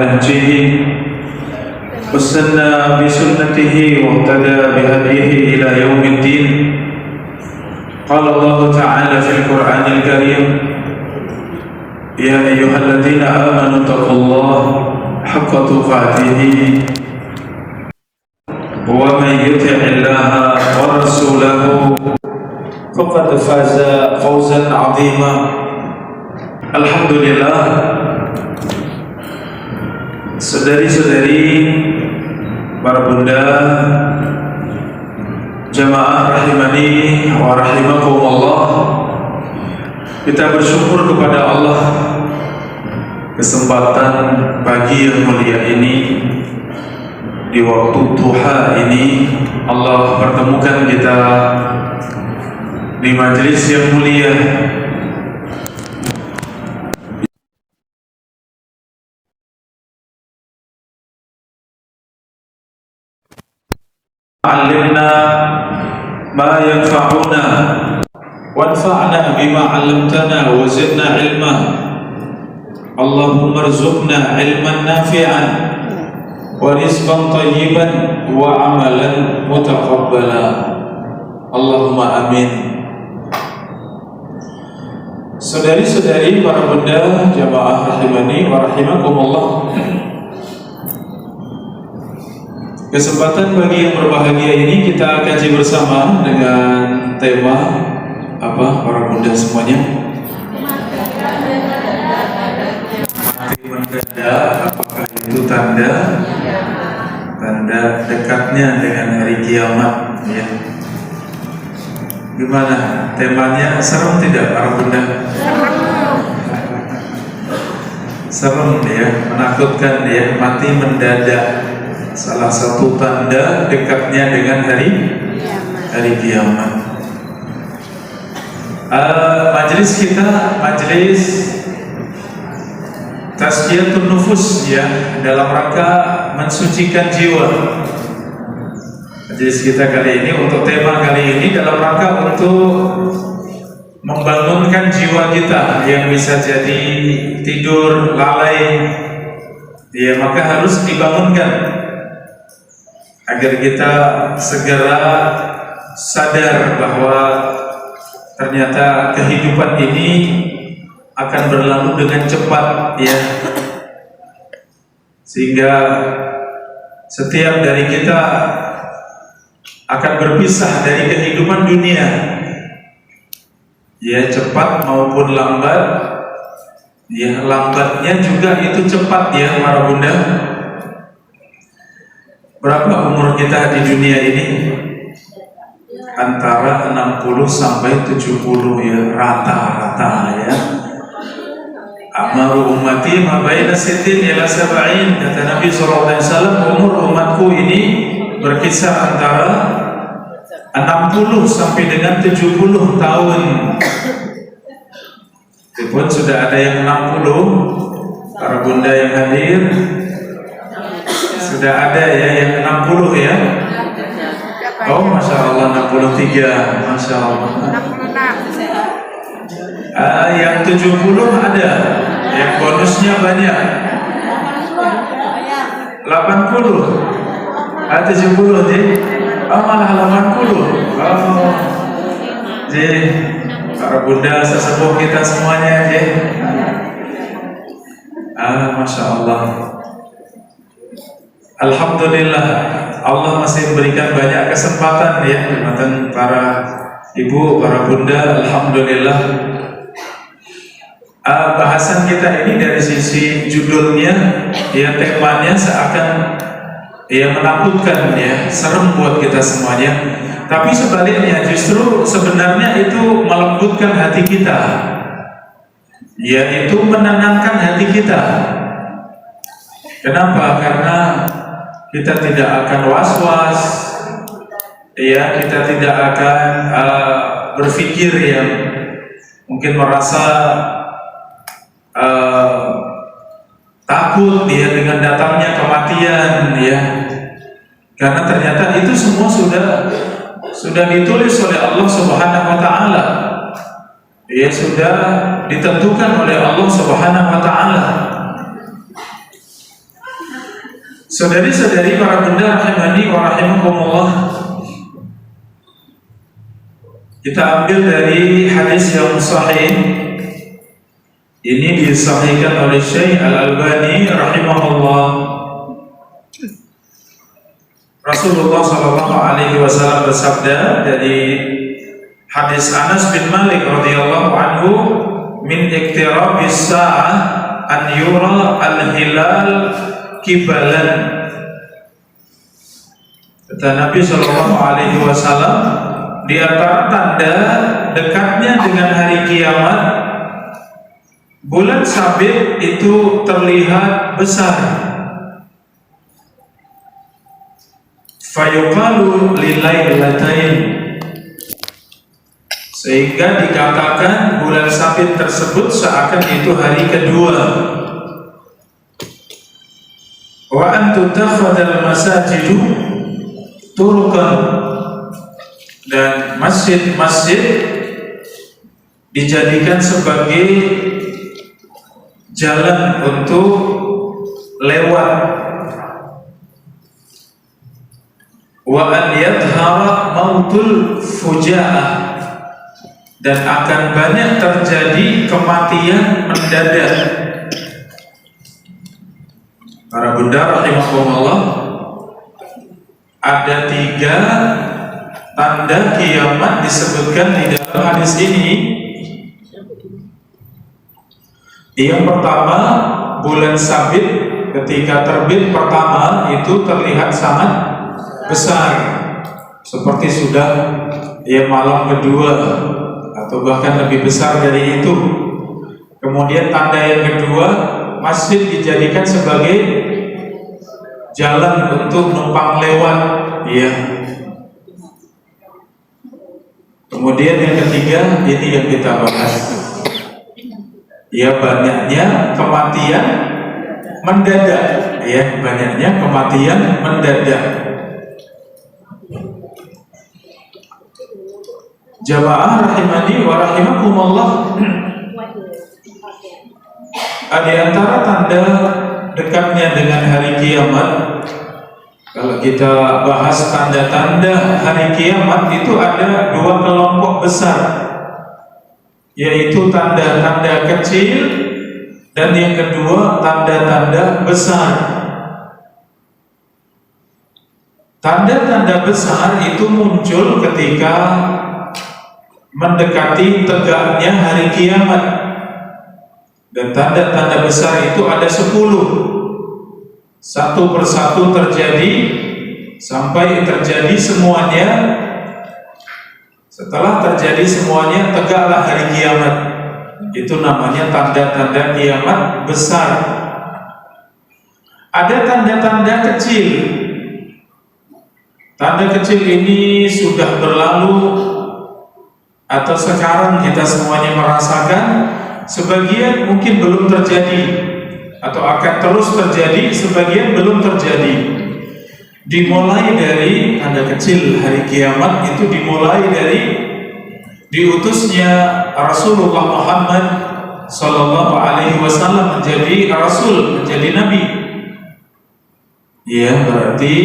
نهجه واستنى بسنته واهتدى بهديه إلى يوم الدين. قال الله تعالى في القرآن الكريم: يا أيها الذين آمنوا اتقوا الله حق تقاته ومن يطع الله ورسوله فقد فاز فوزا عظيما. Alhamdulillah, saudari-saudari, para bunda, jamaah rahimani wa rahimakumullah, kita bersyukur kepada Allah kesempatan pagi yang mulia ini, di waktu duha ini Allah pertemukan kita di majelis yang mulia. Alimna ma yanfa'una wanfa'na bima 'allamtana wa zidna ilma. Allahumma rzuqna ilman nafi'an wa rizqan thayyiban wa amalan mutaqabbala. Allahumma amin. Saudari-saudari, para bunda, jamaah rahimani wa rahimakumullah, kesempatan bagi yang berbahagia ini kita kaji bersama dengan tema apa, para bunda semuanya? Mati mendadak, apakah itu tanda dekatnya dengan hari kiamat, ya? Gimana? Temanya serem tidak, para bunda? Serem ya, menakutkan ya, mati mendadak. Salah satu tanda dekatnya dengan hari kiamat. Majelis kita majelis tazkiyatun nufus, ya, dalam rangka mensucikan jiwa. Majelis kita kali ini, untuk tema kali ini, dalam rangka untuk membangunkan jiwa kita yang bisa jadi tidur lalai, ya, maka harus dibangunkan agar kita segera sadar bahwa ternyata kehidupan ini akan berlalu dengan cepat, ya, sehingga setiap dari kita akan berpisah dari kehidupan dunia, ya, cepat maupun lambat. Ya, lambatnya juga itu cepat, ya, para bunda. Berapa umur kita di dunia ini? Antara 60 sampai 70, ya, rata-rata, ya. Amaru ummati ma baina sittin ila sab'in, kata Nabi SAW, umur umatku ini berkisar antara 60 sampai dengan 70 tahun. Walaupun sudah ada yang 60, para bunda yang hadir, sudah ada ya yang 60, ya. Oh, Masya Allah, 63, Masya Allah. Yang 70 ada, yang bonusnya banyak. 80, 70, jadi malah 80. Oh, jadi para bunda sesepuh kita semuanya, ya. Masya Allah. Alhamdulillah, Allah masih memberikan banyak kesempatan, ya, kesempatan para ibu, para bunda. Alhamdulillah. Bahasan kita ini dari sisi judulnya, ya, temanya seakan, ya, menakutkan, ya, serem buat kita semuanya. Tapi sebaliknya, justru sebenarnya itu melembutkan hati kita, yaitu menenangkan hati kita. Kenapa? Karena kita tidak akan was-was, ya, kita tidak akan berpikir yang mungkin merasa takut, ya, dengan datangnya kematian, ya, karena ternyata itu semua sudah ditulis oleh Allah Subhanahu wa Ta'ala, ya, sudah ditentukan oleh Allah Subhanahu wa Ta'ala. Saudari-saudari para bunda rahimani wa rahimakumullah, kita ambil dari hadis yang sahih. Ini disahihkan oleh Syekh Al-Albani rahimahullah. Rasulullah sallallahu alaihi wasallam bersabda dari hadis Anas bin Malik radhiyallahu anhu, min iqtirabis sa'ah an yura al-hilal kibalan. Kata Nabi sallallahu alaihi wasallam, di antara tanda dekatnya dengan hari kiamat, bulan sabit itu terlihat besar. Fayuqalu lilailatain, sehingga dikatakan bulan sabit tersebut seakan itu hari kedua. Wa an tutakhadhal masajidu turuqan, dan masjid-masjid dijadikan sebagai jalan untuk lewat. Wa an yadhhara mautul fujaah, dan akan banyak terjadi kematian mendadak. Para bunda rahimahumullah, ada 3 tanda kiamat disebutkan di dalam hadis ini. Yang pertama, bulan sabit ketika terbit pertama itu terlihat sangat besar, seperti sudah malam kedua atau bahkan lebih besar dari itu. Kemudian tanda yang kedua, masjid dijadikan sebagai jalan untuk numpang lewat, ya. Kemudian yang ketiga, ini yang kita bahas, ya, banyaknya kematian mendadak, ya, banyaknya kematian mendadak. Jamaah rahimani wa rahimakumullah, di antara tanda dekatnya dengan hari kiamat, kalau kita bahas tanda-tanda hari kiamat itu ada 2 kelompok besar, yaitu tanda-tanda kecil dan yang kedua tanda-tanda besar. Tanda-tanda besar itu muncul ketika mendekati tegaknya hari kiamat, dan tanda-tanda besar itu ada 10. Satu persatu terjadi sampai terjadi semuanya. Setelah terjadi semuanya, tegaklah hari kiamat. Itu namanya tanda-tanda kiamat besar. Ada tanda-tanda kecil. Tanda kecil ini sudah berlalu atau sekarang kita semuanya merasakan. Sebagian mungkin belum terjadi atau akan terus terjadi, sebagian belum terjadi. Dimulai dari tanda kecil hari kiamat itu dimulai dari diutusnya Rasulullah Muhammad sallallahu alaihi wasallam menjadi rasul, menjadi nabi. Ya, berarti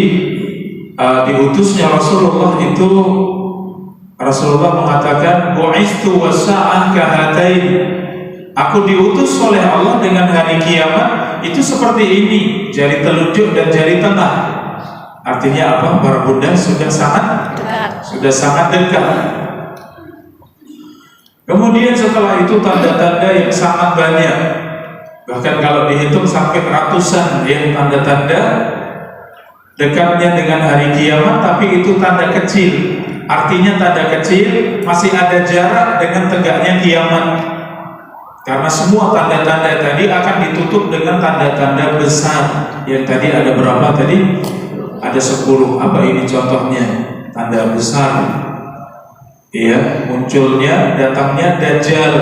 diutusnya Rasulullah itu, Rasulullah mengatakan bu'istu wasa'ah kahatain, aku diutus oleh Allah dengan hari kiamat itu seperti ini, jari telunjuk dan jari tengah. Artinya apa? Para bunda sudah sangat dekat. Kemudian setelah itu tanda-tanda yang sangat banyak, bahkan kalau dihitung sampai ratusan ya, tanda-tanda dekatnya dengan hari kiamat. Tapi itu tanda kecil. Artinya tanda kecil masih ada jarak dengan tegaknya kiamat. Karena semua tanda-tanda tadi akan ditutup dengan tanda-tanda besar. Yang tadi ada berapa tadi? Ada 10. Apa ini contohnya? Tanda besar. Ya, munculnya, datangnya Dajjal,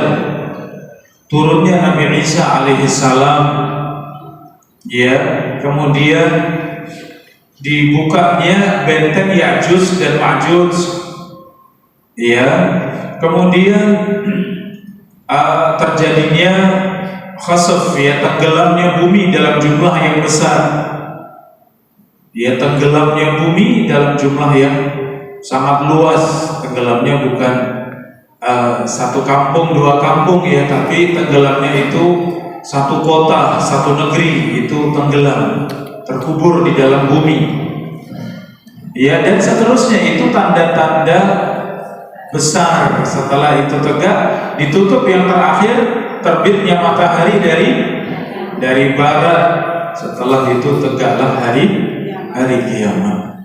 turunnya Nabi Isa alaihissalam. Ya, kemudian dibukanya benteng Ya'juj dan Ma'juj. Ya, kemudian terjadinya khasaf, ya, tenggelamnya bumi dalam jumlah yang besar. Ya, tenggelamnya bumi dalam jumlah yang sangat luas. Tenggelamnya bukan satu kampung, dua kampung ya, tapi tenggelamnya itu satu kota, satu negeri itu tenggelam, terkubur di dalam bumi. Ya, dan seterusnya itu tanda-tanda besar. Setelah itu tegak, ditutup yang terakhir terbitnya matahari dari barat. Setelah itu tegaklah hari kiamat.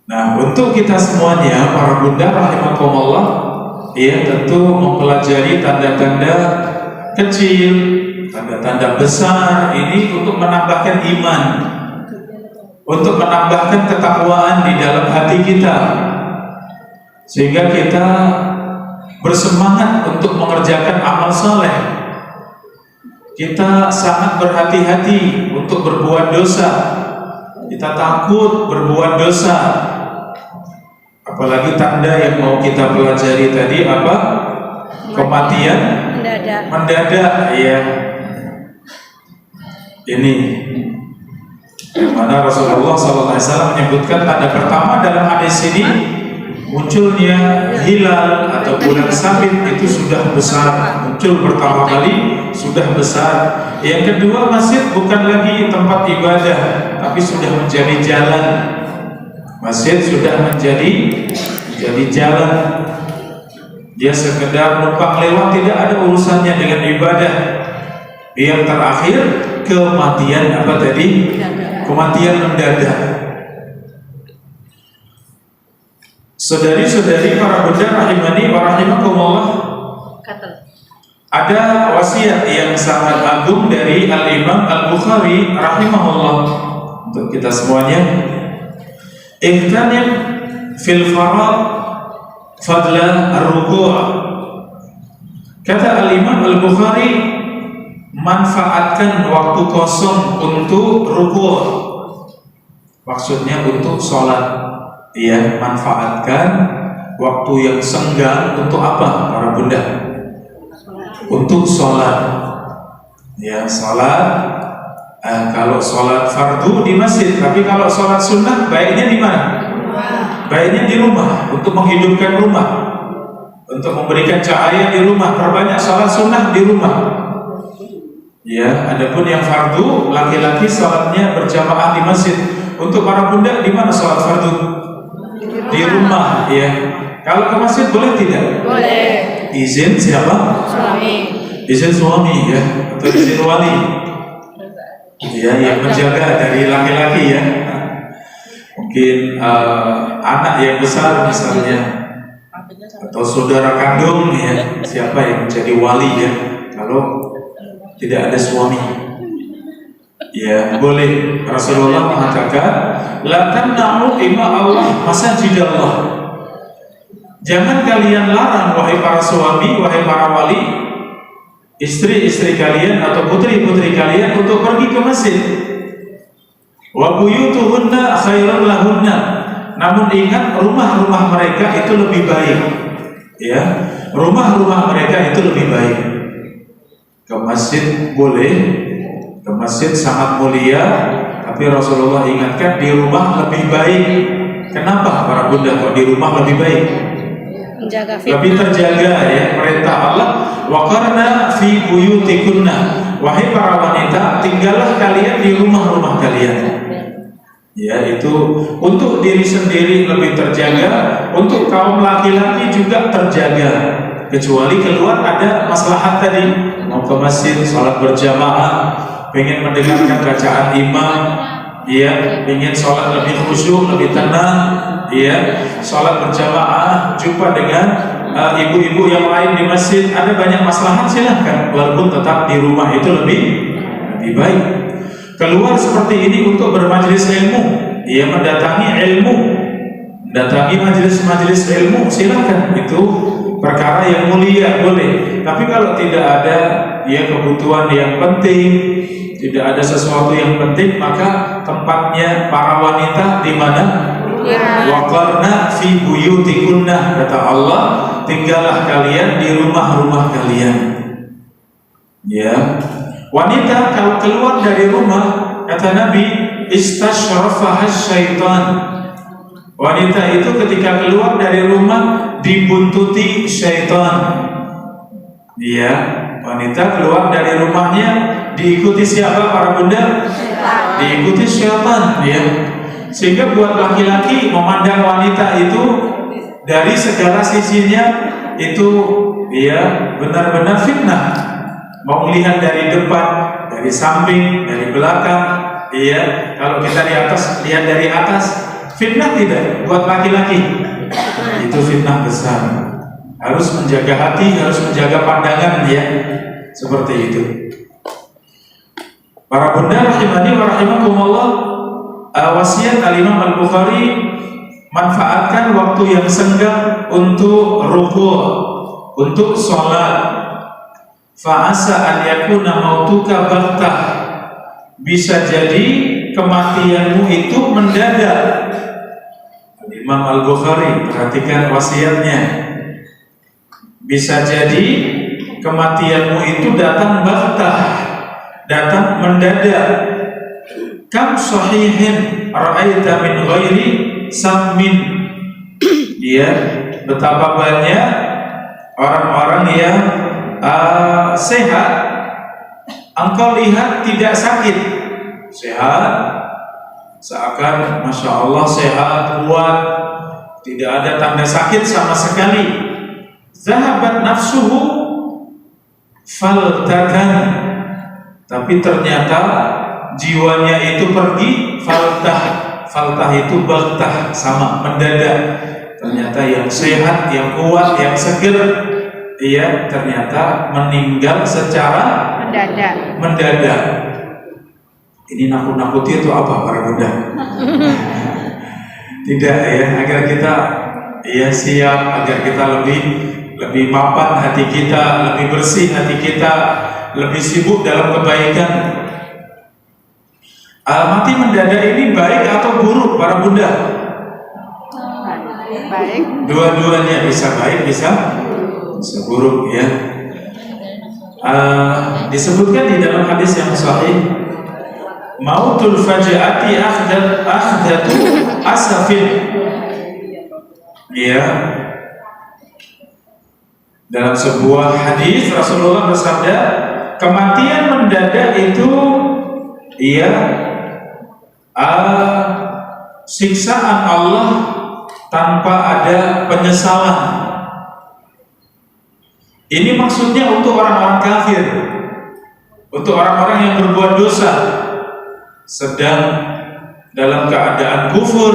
Nah, untuk kita semuanya para bunda rahimakumullah, ya tentu mempelajari tanda-tanda kecil, tanda-tanda besar ini untuk menambahkan iman, untuk menambahkan ketakwaan di dalam hati kita, sehingga kita bersemangat untuk mengerjakan amal saleh. Kita sangat berhati-hati untuk berbuat dosa. Kita takut berbuat dosa. Apalagi tanda yang mau kita pelajari tadi apa? Kematian mendadak ya. Ini yang mana Rasulullah SAW menyebutkan tanda pertama dalam hadis ini, munculnya hilal atau bulan sabit itu sudah besar. Muncul pertama kali sudah besar. Yang kedua, masjid bukan lagi tempat ibadah, tapi sudah menjadi jalan. Masjid sudah menjadi jalan. Dia sekedar numpang lewat, tidak ada urusannya dengan ibadah. Yang terakhir, kematian apa tadi? Kematian mendadak. Saudari-saudari para bunda rahimani wa rahimakumullah, ada wasiat yang sangat agung dari Al-Imam Al-Bukhari rahimahullah untuk kita semuanya. Ihtanim fil farad fadla ar-ruku'. Kata Al-Imam Al-Bukhari, manfaatkan waktu kosong untuk ruku'. Maksudnya untuk sholat. Ya, manfaatkan waktu yang senggang untuk apa para bunda? Untuk sholat. Ya, sholat. Kalau sholat fardu di masjid, tapi kalau sholat sunnah baiknya di mana? Baiknya di rumah, untuk menghidupkan rumah, untuk memberikan cahaya di rumah. Perbanyak sholat sunnah di rumah. Ya, adapun yang fardu, laki-laki sholatnya berjamaah di masjid. Untuk para bunda di mana sholat fardu? Di rumah, ya. Kalau ke masjid boleh tidak? Boleh. Izin siapa? Suami. Izin suami ya, atau izin wali? Ya, yang menjaga dari laki-laki ya. Mungkin anak yang besar misalnya, atau saudara kandung ya. Siapa yang menjadi wali ya? Kalau tidak ada suami. Ya, boleh. Rasulullah mengatakan, la tamna'u ima Allah masajidallah. Jangan kalian larang wahai para suami, wahai para wali, istri-istri kalian atau putri-putri kalian untuk pergi ke masjid. Wa buyutuhunna khairun lahunna. Namun ingat, rumah-rumah mereka itu lebih baik. Ya, rumah-rumah mereka itu lebih baik. Ke masjid boleh, ke masjid sangat mulia, tapi Rasulullah ingatkan di rumah lebih baik. Kenapa para bunda kok di rumah lebih baik? Menjaga fitnah. Lebih terjaga ya, perintah Allah, waqarna fi buyutikunna. Wahai para wanita, tinggallah kalian di rumah-rumah kalian. Ya, itu untuk diri sendiri lebih terjaga, untuk kaum laki-laki juga terjaga. Kecuali keluar ada maslahat tadi, mau ke masjid, sholat berjamaah, pengen mendengarkan bacaan imam, ya, pengen sholat lebih khusyuk, lebih tenang, ya, sholat berjamaah, jumpa dengan ibu-ibu yang lain di masjid, ada banyak maslahat, silahkan. Walaupun tetap di rumah itu lebih baik. Keluar seperti ini untuk bermajelis ilmu, ya, mendatangi ilmu, mendatangi majelis-majelis ilmu, silahkan. Itu perkara yang mulia, boleh. Tapi kalau tidak ada ya kebutuhan yang penting, tidak ada sesuatu yang penting, maka tempatnya para wanita di mana? Waqarna fi buyutikunna, kata Allah, tinggallah kalian di rumah-rumah kalian. Ya, wanita kalau keluar dari rumah, kata Nabi, istashrafaha syaitan. Wanita itu ketika keluar dari rumah dibuntuti syaitan. Iya, wanita keluar dari rumahnya diikuti siapa para bunda? Diikuti syaitan, ya. Sehingga buat laki-laki memandang wanita itu dari segala sisinya itu ya benar-benar fitnah. Mau melihat dari depan, dari samping, dari belakang, iya. Kalau kita di atas, lihat dari atas, fitnah tidak buat laki-laki. Itu fitnah besar. Harus menjaga hati, harus menjaga pandangan, ya. Seperti itu. Para bunda rahimani wa rahimakumullah, wasiat Al-Imam Al-Bukhari, manfaatkan waktu yang senggang untuk ruku', untuk sholat. Fa'asa an yakuna mautuka baghtah. Bisa jadi kematianmu itu mendadak. Imam Al-Bukhari, perhatikan wasiatnya. Bisa jadi kematianmu itu datang baghtah, datang mendadak. Kam sahihin ra'aita min ghairi sammin. Ya, betapa banyak orang-orang yang sehat, engkau lihat tidak sakit, sehat, seakan masya Allah sehat, kuat, tidak ada tanda sakit sama sekali. Zahabat nafsuhu faltakan, tapi ternyata jiwanya itu pergi. Faltah itu baghtah, sama mendadak. Ternyata yang sehat, yang kuat, yang seger, ia ternyata meninggal secara mendadak. Ini nakut-nakuti itu apa para bunda? Tidak, ya, agar kita siap, agar kita lebih mapan hati kita, lebih bersih hati kita, lebih sibuk dalam kebaikan. Mati mendadak ini baik atau buruk para bunda? Baik. Dua-duanya, bisa baik, bisa buruk, ya. Disebutkan di dalam hadis yang sahih, mautul faja'ati akhdatu asafin. Ya. Dalam sebuah hadis Rasulullah bersabda, kematian mendadak itu siksaan Allah tanpa ada penyesalan. Ini maksudnya untuk orang-orang kafir, untuk orang-orang yang berbuat dosa, sedang dalam keadaan kufur,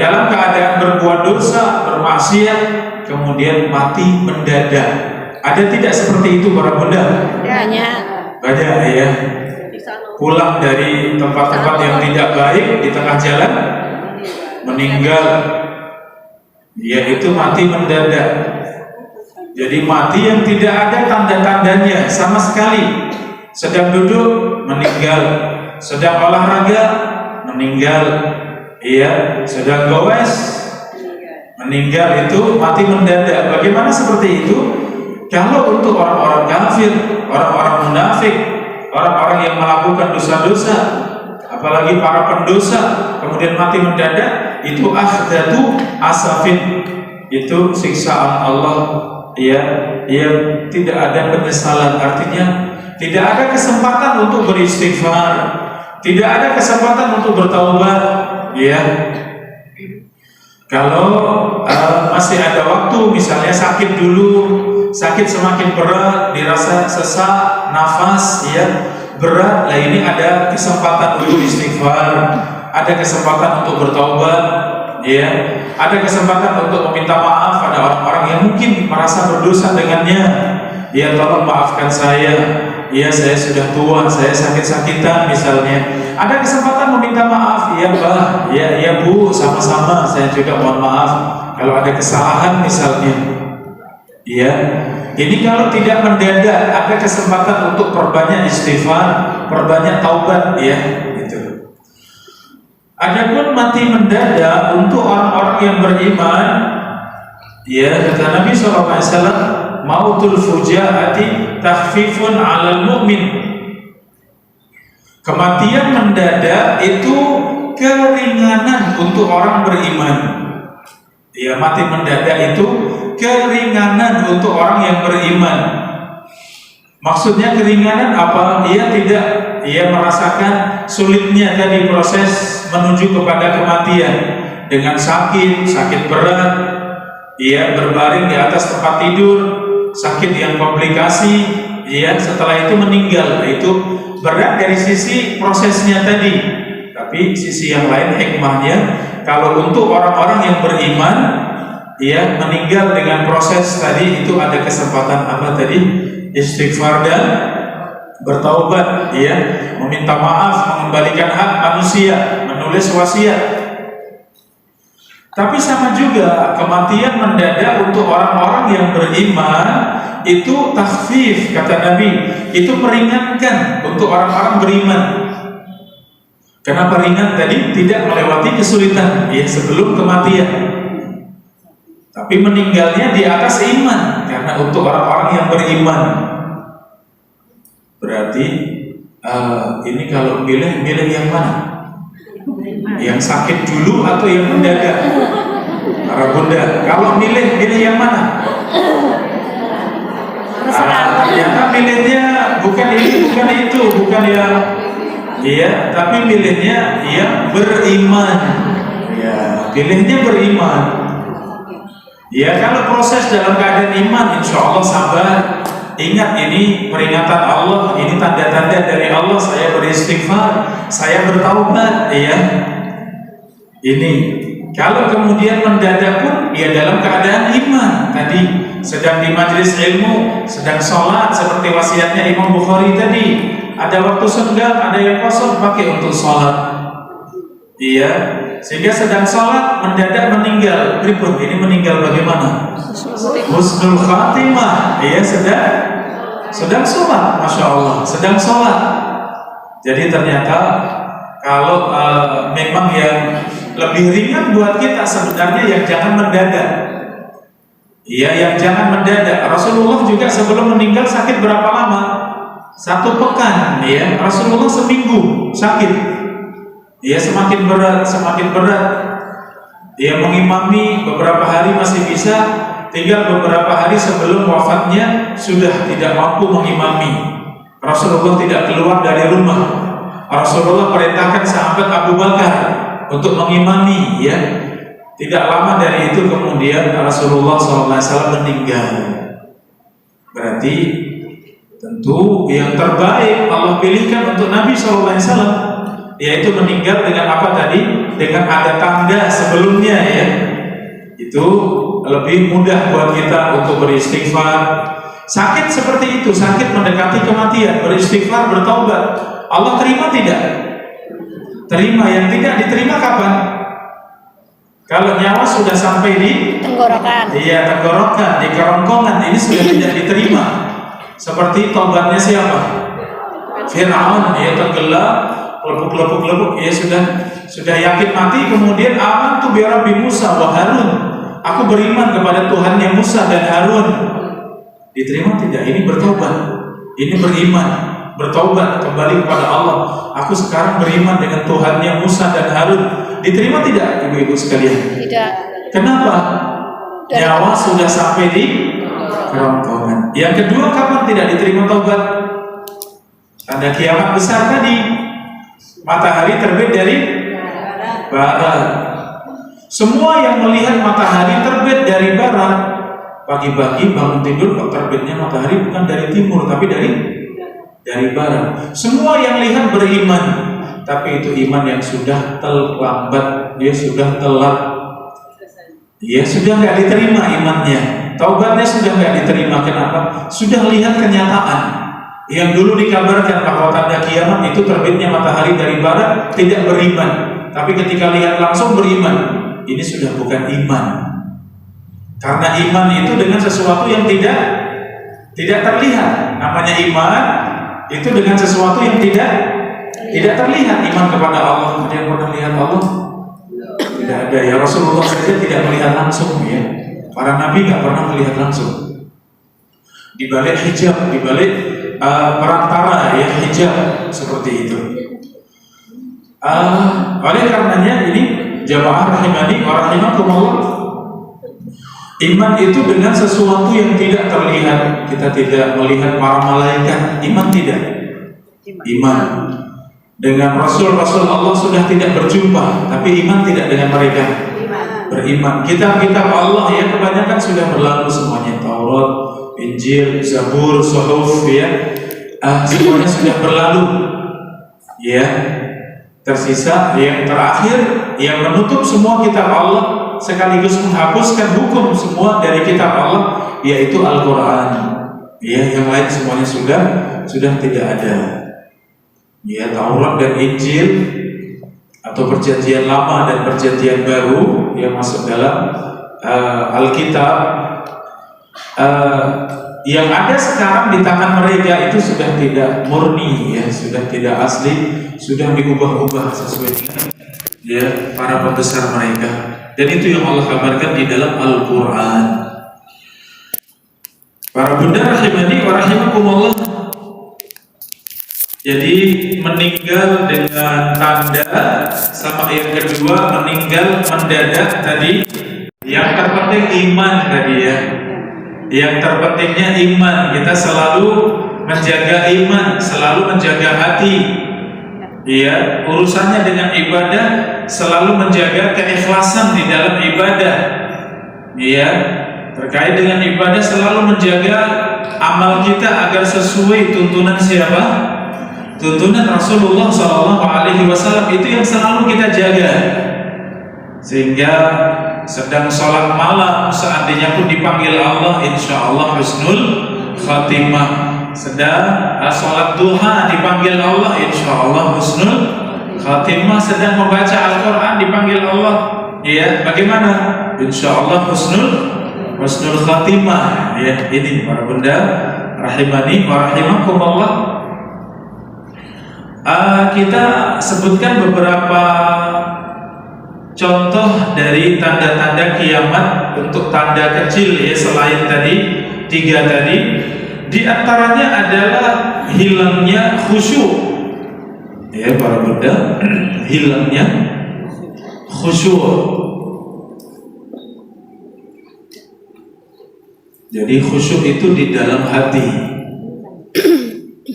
dalam keadaan berbuat dosa, bermaksiat, kemudian mati mendadak. Ada tidak seperti itu para bunda? Banyak, ya. Pulang dari tempat-tempat yang tidak baik, di tengah jalan meninggal, yaitu mati mendadak. Jadi mati yang tidak ada tanda-tandanya sama sekali. Sedang duduk meninggal, sedang olahraga meninggal, sedang goes meninggal, itu mati mendadak. Bagaimana seperti itu? Kalau untuk orang-orang kafir, orang-orang munafik, orang-orang yang melakukan dosa-dosa, apalagi para pendosa, kemudian mati mendadak, itu akhdatu asafin, itu siksaan Allah, yang tidak ada penyesalan. Artinya tidak ada kesempatan untuk beristighfar, tidak ada kesempatan untuk bertaubat, Kalau masih ada waktu, misalnya sakit dulu, sakit semakin berat, dirasa sesak, nafas, berat, lah ini ada kesempatan untuk istighfar, ada kesempatan untuk bertaubat, ada kesempatan untuk meminta maaf pada orang-orang yang mungkin merasa berdosa dengannya. Tolong maafkan saya, saya sudah tua, saya sakit-sakitan misalnya. Ada kesempatan meminta maaf, Mbak, Bu, sama-sama, saya juga mohon maaf kalau ada kesalahan misalnya. Ini kalau tidak mendadak, ada kesempatan untuk perbanyak istighfar, perbanyak taubat, gitu. Adapun mati mendadak untuk orang-orang yang beriman, kata Nabi SAW, mautul fujaati takhfifun 'alal mu'min. Kematian mendadak itu keringanan untuk orang beriman. Ya, mati mendadak itu keringanan untuk orang yang beriman. Maksudnya keringanan apa? Ia merasakan sulitnya tadi proses menuju kepada kematian dengan sakit berat. Ia berbaring di atas tempat tidur, sakit yang komplikasi. Setelah itu meninggal. Itu berat dari sisi prosesnya tadi. Tapi sisi yang lain hikmahnya, kalau untuk orang-orang yang beriman, meninggal dengan proses tadi itu ada kesempatan apa tadi? Istighfar dan bertaubat, meminta maaf, mengembalikan hak manusia, menulis wasiat. Tapi sama juga kematian mendadak untuk orang-orang yang beriman itu takhfif, kata Nabi, itu meringankan untuk orang-orang beriman. Kenapa ringan tadi? Tidak melewati kesulitan sebelum kematian, tapi meninggalnya di atas iman. Karena untuk orang-orang yang beriman, berarti ini kalau milih yang mana? Yang sakit dulu atau yang mendadak? Para bunda, kalau milih yang mana? Ternyata milihnya bukan ini, bukan itu, bukan yang tapi milihnya beriman. Pilihnya beriman. Kalau proses dalam keadaan iman, insya Allah sabar. Ingat, ini peringatan Allah, ini tanda-tanda dari Allah. Saya beristighfar, saya bertaubat. Ini kalau kemudian mendadak pun dalam keadaan iman. Tadi sedang di majelis ilmu, sedang sholat seperti wasiatnya Imam Bukhari tadi. Ada waktu senggang, ada yang kosong, pakai untuk sholat. Sehingga sedang sholat mendadak meninggal. Pripun? Ini meninggal bagaimana? Husnul khatimah. Sedang sholat, masya Allah, sedang sholat. Jadi ternyata kalau memang yang lebih ringan buat kita sebenarnya yang jangan mendadak. Yang jangan mendadak. Rasulullah juga sebelum meninggal sakit berapa lama? 1 pekan. Rasulullah seminggu sakit. Semakin berat. Mengimami beberapa hari masih bisa, tinggal beberapa hari sebelum wafatnya sudah tidak mampu mengimami. Rasulullah tidak keluar dari rumah. Rasulullah perintahkan sahabat Abu Bakar untuk mengimami. Tidak lama dari itu kemudian Rasulullah SAW meninggal. Berarti tentu yang terbaik Allah pilihkan untuk Nabi SAW, yaitu meninggal dengan apa tadi? Dengan ada tanda sebelumnya. Itu lebih mudah buat kita untuk beristighfar. Sakit seperti itu, sakit mendekati kematian, beristighfar, bertaubat, Allah terima tidak? Terima. Yang tidak diterima kapan? Kalau nyawa sudah sampai di tenggorokan. Tenggorokan, di kerongkongan, ini sudah tidak diterima. Seperti taubatnya siapa? Fir'aun, tenggelam, lepuk-lepuk, sudah yakin mati, kemudian amantu bi Rabbi Musa wa Harun. Aku beriman kepada Tuhannya Musa dan Harun. Diterima tidak? Ini bertobat. Ini beriman, bertobat kembali kepada Allah. Aku sekarang beriman dengan Tuhannya Musa dan Harun. Diterima tidak, ibu-ibu sekalian? Tidak. Kenapa? Nyawa sudah sampai di kerongkongan. Yang kedua, kapan tidak diterima taubat? Tanda kiamat besar tadi. Matahari terbit dari barat. Semua yang melihat matahari terbit dari barat, pagi-pagi bangun tidur, kok terbitnya matahari bukan dari timur tapi dari barat. Semua yang lihat beriman, tapi itu iman yang sudah terlambat, dia sudah telat, dia sudah nggak diterima imannya, taubatnya sudah nggak diterima. Kenapa? Sudah lihat kenyataan. Yang dulu dikabarkan bahwa tanda kiamat itu terbitnya matahari dari barat, tidak beriman. Tapi ketika lihat langsung beriman. Ini sudah bukan iman. Karena iman itu dengan sesuatu yang tidak terlihat. Namanya iman itu dengan sesuatu yang tidak terlihat. Iman kepada Allah. Ada yang pernah lihat Allah? Tidak ada. Ya Rasulullah saja tidak melihat langsung. Para nabi nggak pernah melihat langsung. Di balik hijab, di balik perantara hijab seperti itu. Oleh karenanya ini jamaah rahimani wa rahimakumullah, iman itu dengan sesuatu yang tidak terlihat. Kita tidak melihat para malaikat, iman tidak. Iman dengan Rasul-Rasul Allah sudah tidak berjumpa, tapi iman tidak dengan mereka. Beriman. Kitab-kitab Allah ya kebanyakan sudah berlalu semuanya. Taurat, Injil, Zabur, Suhuf ya, semuanya sudah berlalu. Ya, tersisa yang terakhir yang menutup semua kitab Allah sekaligus menghapuskan hukum semua dari kitab Allah, yaitu Al-Quran. Ya, yang lain semuanya sudah tidak ada. Ya, Taurat dan Injil atau perjanjian lama dan perjanjian baru yang masuk dalam Alkitab yang ada sekarang di tangan mereka itu sudah tidak murni ya, sudah tidak asli, sudah diubah-ubah sesuai dengan ya para pembesar mereka. Dan itu yang Allah kabarkan di dalam Al-Quran. Para bunda rahimani wa rahimakumullah, jadi meninggal dengan tanda, sama yang kedua meninggal mendadak tadi. Yang terpenting iman tadi ya. Yang terpentingnya iman. Kita selalu menjaga iman, selalu menjaga hati. Ya, urusannya dengan ibadah selalu menjaga keikhlasan di dalam ibadah. Ya, terkait dengan ibadah selalu menjaga amal kita agar sesuai tuntunan siapa? Tuntunan Rasulullah SAW. Itu yang selalu kita jaga, sehingga sedang sholat malam seandainya pun dipanggil Allah, insya Allah husnul khatimah. Sedang sholat duha dipanggil Allah, insya Allah husnul khatimah. Sedang membaca Al-Quran dipanggil Allah, ya bagaimana? Insya Allah husnul khatimah. Ya, ini para bunda rahimani wa rahimakumullah. Kita sebutkan beberapa contoh dari tanda-tanda kiamat untuk tanda kecil ya, selain tadi 3 tadi. Di antaranya adalah hilangnya khusyuk. Ya para bunda, hilangnya khusyuk. Jadi khusyuk itu di dalam hati.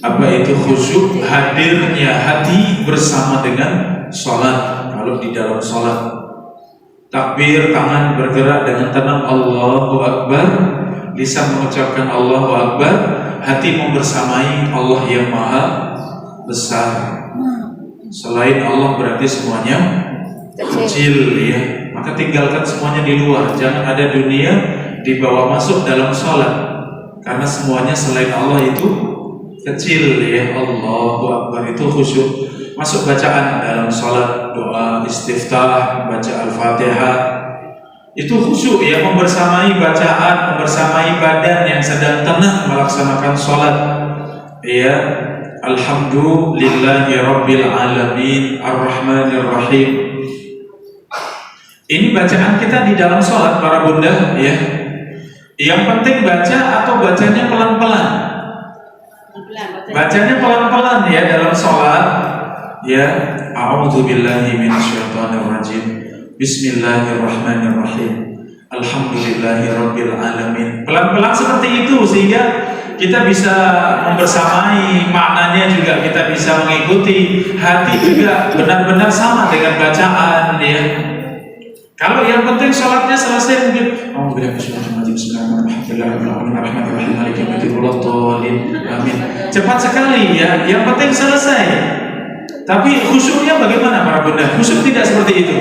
Apa itu khusyuk? Hadirnya hati bersama dengan sholat. Kalau di dalam sholat, takbir, tangan bergerak dengan tenang, Allahu Akbar, lisan mengucapkan Allahu Akbar, hati membersamai Allah yang Maha Besar. Selain Allah berarti semuanya kecil ya. Maka tinggalkan semuanya di luar. Jangan ada dunia dibawa masuk dalam sholat, karena semuanya selain Allah itu kecil ya. Allahu Akbar itu khusyuk. Masuk bacaan dalam sholat, doa istiftah, baca Al-Fatihah, itu khusyuk ya, membersamai bacaan, membersamai badan yang sedang tenang melaksanakan sholat ya. Alhamdulillahi Rabbil Alamin Ar-Rahmanir Rahim. Ini bacaan kita di dalam sholat para bunda ya. Yang penting baca atau bacanya pelan-pelan. Bacanya pelan-pelan ya dalam sholat ya. A'udzubillahi minasyaitonirrajim. Bismillahirrahmanirrahim. Alhamdulillahi Rabbil Alamin. Pelan-pelan seperti itu sehingga kita bisa membersamai maknanya, juga kita bisa mengikuti, hati juga benar-benar sama dengan bacaan ya. Kalau yang penting sholatnya selesai mungkin amin, cepat sekali ya, yang penting selesai. Tapi khusyuknya bagaimana para bunda? Khusyuk tidak seperti itu.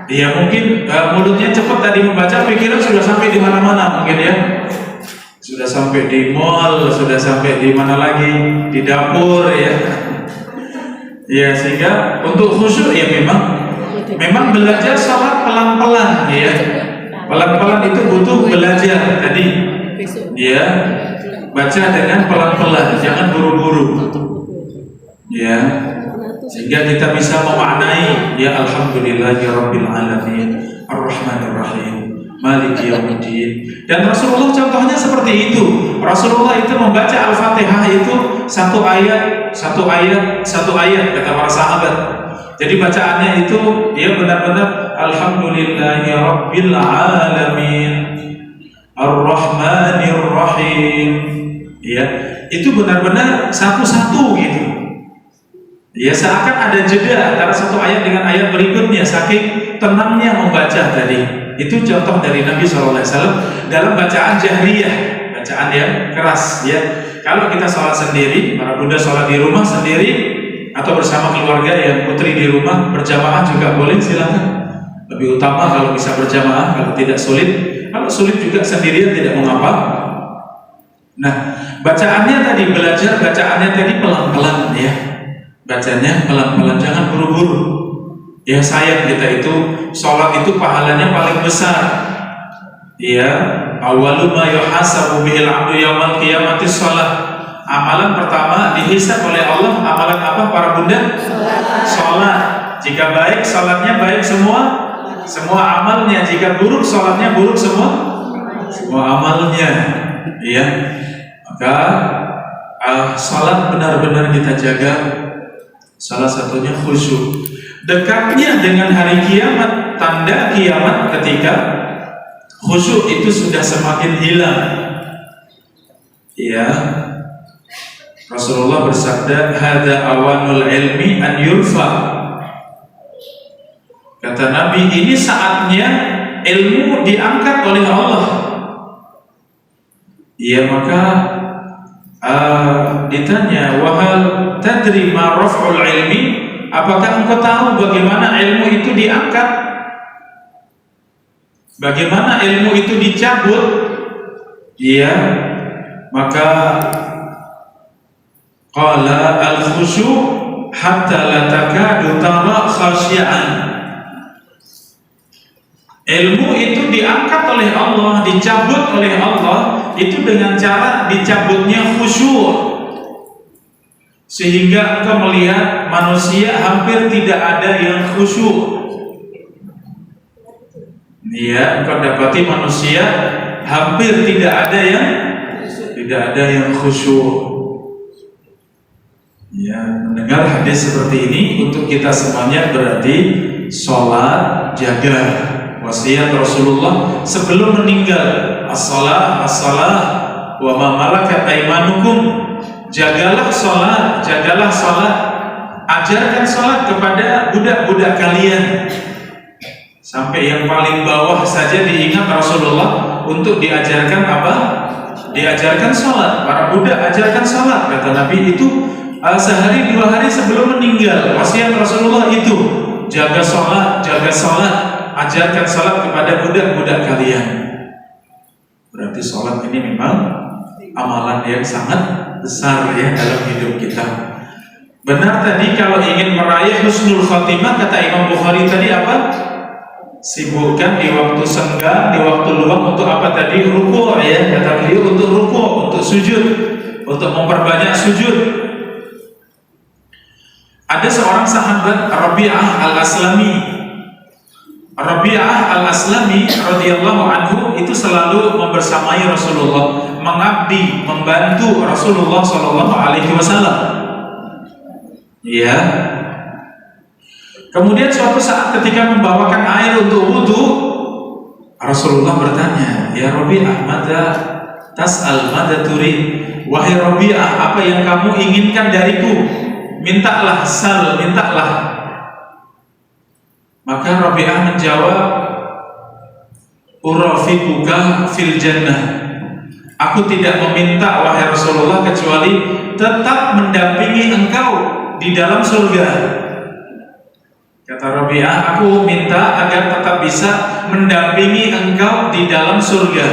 Ya mungkin mulutnya cepat tadi membaca, pikiran sudah sampai di mana-mana mungkin ya. Sudah sampai di mall, sudah sampai di mana lagi, di dapur ya. Ya, sehingga untuk khusyuk ya memang belajar sholat pelan-pelan ya. Pelan-pelan itu butuh belajar tadi ya. Baca dengan pelan-pelan, jangan buru-buru ya, sehingga kita bisa memaknai ya. Alhamdulillahi Rabbil Alamin Ar-Rahmanir Rahim Maliki Yaumiddin. Dan Rasulullah contohnya seperti itu. Rasulullah itu membaca Al-Fatihah itu satu ayat kata para sahabat. Jadi bacaannya itu dia benar-benar Alhamdulillahi Rabbil Alamin Ar-Rahmanir Rahim. Ya, itu benar-benar satu-satu gitu. Ya, seakan ada jeda antara satu ayat dengan ayat berikutnya, saking tenangnya membaca tadi. Itu contoh dari Nabi SAW dalam bacaan jahriyah, bacaan yang keras. Ya, kalau kita sholat sendiri, para bunda sholat di rumah sendiri atau bersama keluarga yang putri di rumah berjamaah juga boleh, silakan. Lebih utama kalau bisa berjamaah, kalau tidak sulit. Kalau sulit juga sendirian tidak mengapa. Nah, bacaannya tadi, belajar bacaannya tadi pelan-pelan ya. Bacanya pelan-pelan, jangan buru-buru. Ya, sayang kita itu sholat itu pahalanya paling besar. Ya, awwalu ma yuhasabu bihil 'abdu yaumal qiyamati shalah. Amalan pertama dihisab oleh Allah, amalan apa para bunda? Sholat. Jika baik sholatnya baik semua amalnya. Jika buruk sholatnya buruk semua amalnya. Ya, maka sholat benar-benar kita jaga. Salah satunya khusyuk. Dekatnya dengan hari kiamat, tanda kiamat ketika khusyuk itu sudah semakin hilang. Ya, Rasulullah bersabda, "Hada awanul ilmi an yurfa." Kata Nabi, ini saatnya ilmu diangkat oleh Allah. Ya, maka ditanya, "Wahal tadri ma raf'ul ilmi?" Apakah engkau tahu bagaimana ilmu itu diangkat? Bagaimana ilmu itu dicabut? Iya, maka qala al-khusyu' hatta la takadu tara khasyi'an. Ilmu itu diangkat oleh Allah, dicabut oleh Allah itu dengan cara dicabutnya khusyuk. Sehingga engkau melihat manusia hampir tidak ada yang khusyuk. Ya, engkau dapati manusia hampir tidak ada yang khusyuk. Ya, mendengar hadis seperti ini untuk kita semuanya berarti sholat jaga. Wasiat Rasulullah sebelum meninggal, as-salah wa ma malakat aymanukum. Jagalah sholat, ajarkan sholat kepada budak-budak kalian. Sampai yang paling bawah saja diingat Rasulullah untuk diajarkan apa? Diajarkan sholat. Para budak ajarkan sholat, kata Nabi itu sehari 2 hari sebelum meninggal. Wasiat Rasulullah itu jaga sholat, ajarkan sholat kepada budak-budak kalian. Berarti sholat ini memang amalan yang sangat besar ya dalam hidup kita. Benar tadi kalau ingin meraih husnul khatimah, kata Imam Bukhari tadi apa? Sibukkan di waktu senggang, di waktu luang untuk apa tadi? Ruku' ya, kata beliau, untuk ruku', untuk sujud, untuk memperbanyak sujud. Ada seorang sahabat Rabi'ah al-Aslami. Rabi'ah al-Aslami radhiyallahu anhu itu selalu membersamai Rasulullah, mengabdi, membantu Rasulullah sallallahu alaihi wasallam. Ya. Kemudian suatu saat ketika membawakan air untuk wudu, Rasulullah bertanya, "Ya Rabi'ah, mada tas'al, mada turid?" Wahai Rabi'ah, apa yang kamu inginkan dariku? Mintalah, mintalah. Maka Rabi'ah menjawab, "Urafiquka fil jannah." Aku tidak meminta wahai Rasulullah kecuali tetap mendampingi engkau di dalam surga. Kata Rabi'ah, aku minta agar tetap bisa mendampingi engkau di dalam surga.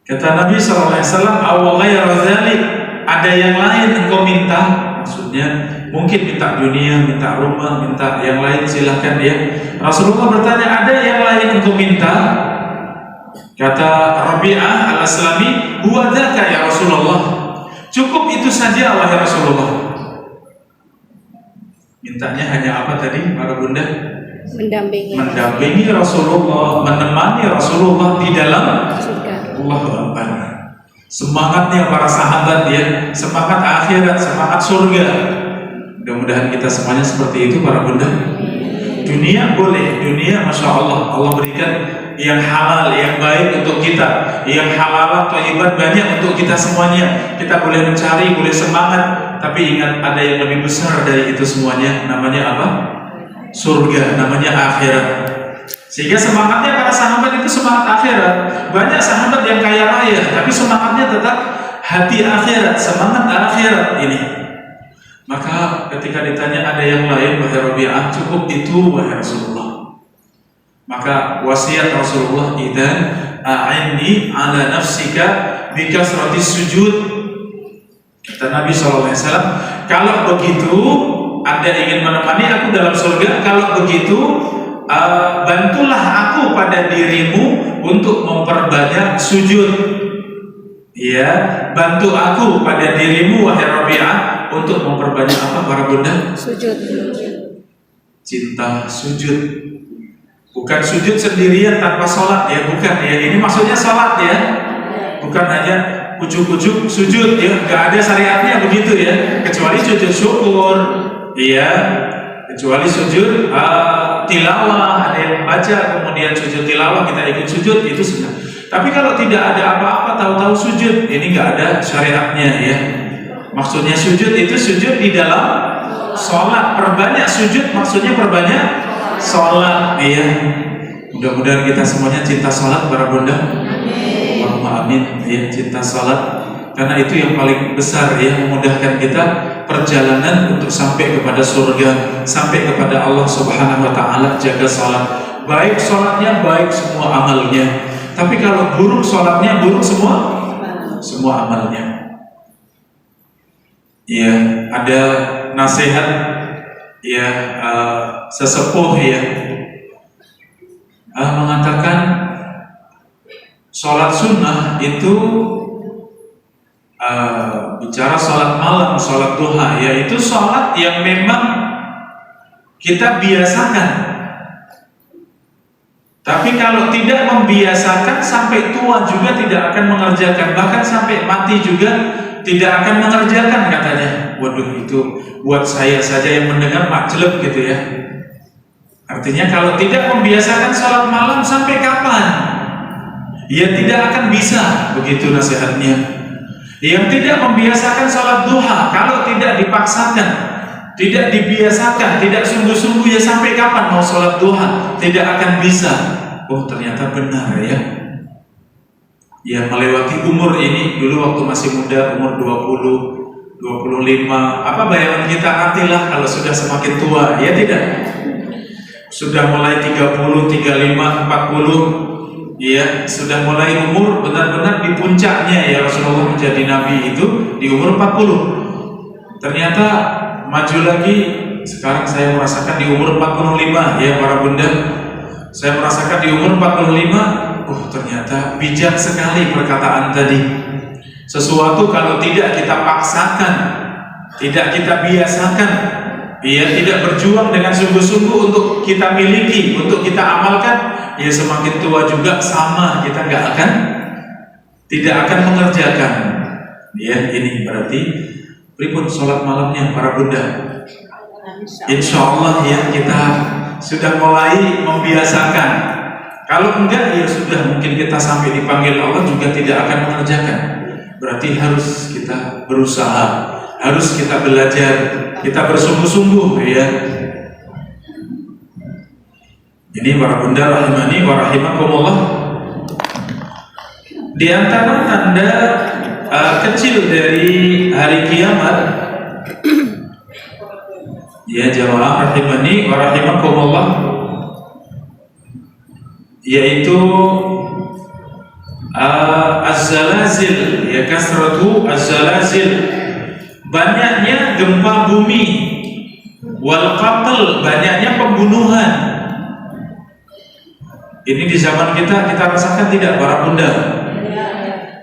Kata Nabi SAW, ada yang lain engkau minta? Maksudnya mungkin minta dunia, minta rumah, minta yang lain, silahkan ya. Rasulullah bertanya, ada yang lain engkau minta? Kata Rabi'ah al-Aslami, huwa dzaka ya Rasulullah. Cukup itu saja wahai Rasulullah. Mintanya hanya apa tadi para bunda? Mendampingi Rasulullah, menemani Rasulullah di dalam surga. Allahu Akbar. Semangatnya para sahabat ya, semangat akhirat, semangat surga. Mudah-mudahan kita semuanya seperti itu para bunda. Dunia boleh, dunia Masya Allah, Allah berikan yang halal, yang baik untuk kita, yang halal atau hebat banyak untuk kita semuanya. Kita boleh mencari, boleh semangat, tapi ingat ada yang lebih besar dari itu semuanya. Namanya apa? Surga, namanya akhirat. Sehingga semangatnya para sahabat itu semangat akhirat. Banyak sahabat yang kaya raya, tapi semangatnya tetap hati akhirat, semangat akhirat ini. Maka ketika ditanya ada yang lain, wahai Rabi'ah, cukup itu wahai Rasulullah. Maka wasiat Rasulullah, idzan a'inni ala nafsika bikasratis sujud. Kata Nabi SAW, kalau begitu Anda ingin menemani aku dalam surga, kalau begitu bantulah aku pada dirimu untuk memperbanyak sujud. Ya, bantu aku pada dirimu wahai Rabi'ah untuk memperbanyak apa para bunda? Sujud. Cinta sujud. Bukan sujud sendirian tanpa sholat ya, bukan ya. Ini maksudnya sholat ya, bukan hanya ujuk-ujuk sujud ya. Gak ada syariatnya begitu ya, kecuali sujud syukur, iya. Kecuali sujud tilawah, ada yang membaca kemudian sujud tilawah kita ikut sujud, itu sudah. Tapi kalau tidak ada apa-apa tahu-tahu sujud, ini nggak ada syariatnya ya. Maksudnya sujud itu sujud di dalam sholat, perbanyak sujud maksudnya perbanyak sholat ya. Mudah-mudahan kita semuanya cinta sholat para bunda. Allahumma amin ya, cinta sholat, karena itu yang paling besar ya, memudahkan kita perjalanan untuk sampai kepada surga, sampai kepada Allah Subhanahu wa taala. Jaga sholat, baik sholatnya, baik semua amalnya. Tapi kalau buruk sholatnya, buruk semua amalnya. Ya, ada nasihat ya sesepuh ya mengatakan sholat sunnah itu bicara sholat malam, sholat duha, yaitu sholat yang memang kita biasakan. Tapi kalau tidak membiasakan, sampai tua juga tidak akan mengerjakan, bahkan sampai mati juga tidak akan mengerjakan katanya. Waduh, itu buat saya saja yang mendengar majelek gitu ya. Artinya kalau tidak membiasakan sholat malam sampai kapan? Ya tidak akan bisa, begitu nasihatnya. Yang tidak membiasakan sholat duha, kalau tidak dipaksakan, tidak dibiasakan, tidak sungguh-sungguh, ya sampai kapan mau sholat duha? Tidak akan bisa. Oh ternyata benar ya. Ya melewati umur ini, dulu waktu masih muda, umur 20, 25, apa bayangan kita nantilah kalau sudah semakin tua, ya tidak? Sudah mulai 30, 35, 40, ya sudah mulai umur benar-benar di puncaknya ya. Rasulullah menjadi nabi itu di umur 40. Ternyata maju lagi, sekarang saya merasakan di umur 45 ya para bunda. Saya merasakan di umur 45, oh ternyata bijak sekali perkataan tadi. Sesuatu kalau tidak kita paksakan, tidak kita biasakan, ya tidak berjuang dengan sungguh-sungguh untuk kita miliki, untuk kita amalkan, ya semakin tua juga sama, kita tidak akan mengerjakan. Ya ini berarti pripun sholat malamnya para bunda. Insya Allah ya kita sudah mulai membiasakan. Kalau enggak ya sudah, mungkin kita sampai dipanggil Allah juga tidak akan mengerjakan. Berarti harus kita berusaha, harus kita belajar, kita bersungguh-sungguh ya. Ini para bunda rahimani wa rahimakumullah. Di antara tanda kecil dari hari kiamat, ya jamaah rahimani wa rahimakumullah, yaitu az-zalazil, ya kasratu az-zalazil, banyaknya gempa bumi, wal qatl, banyaknya pembunuhan. Ini di zaman kita rasakan tidak para bunda?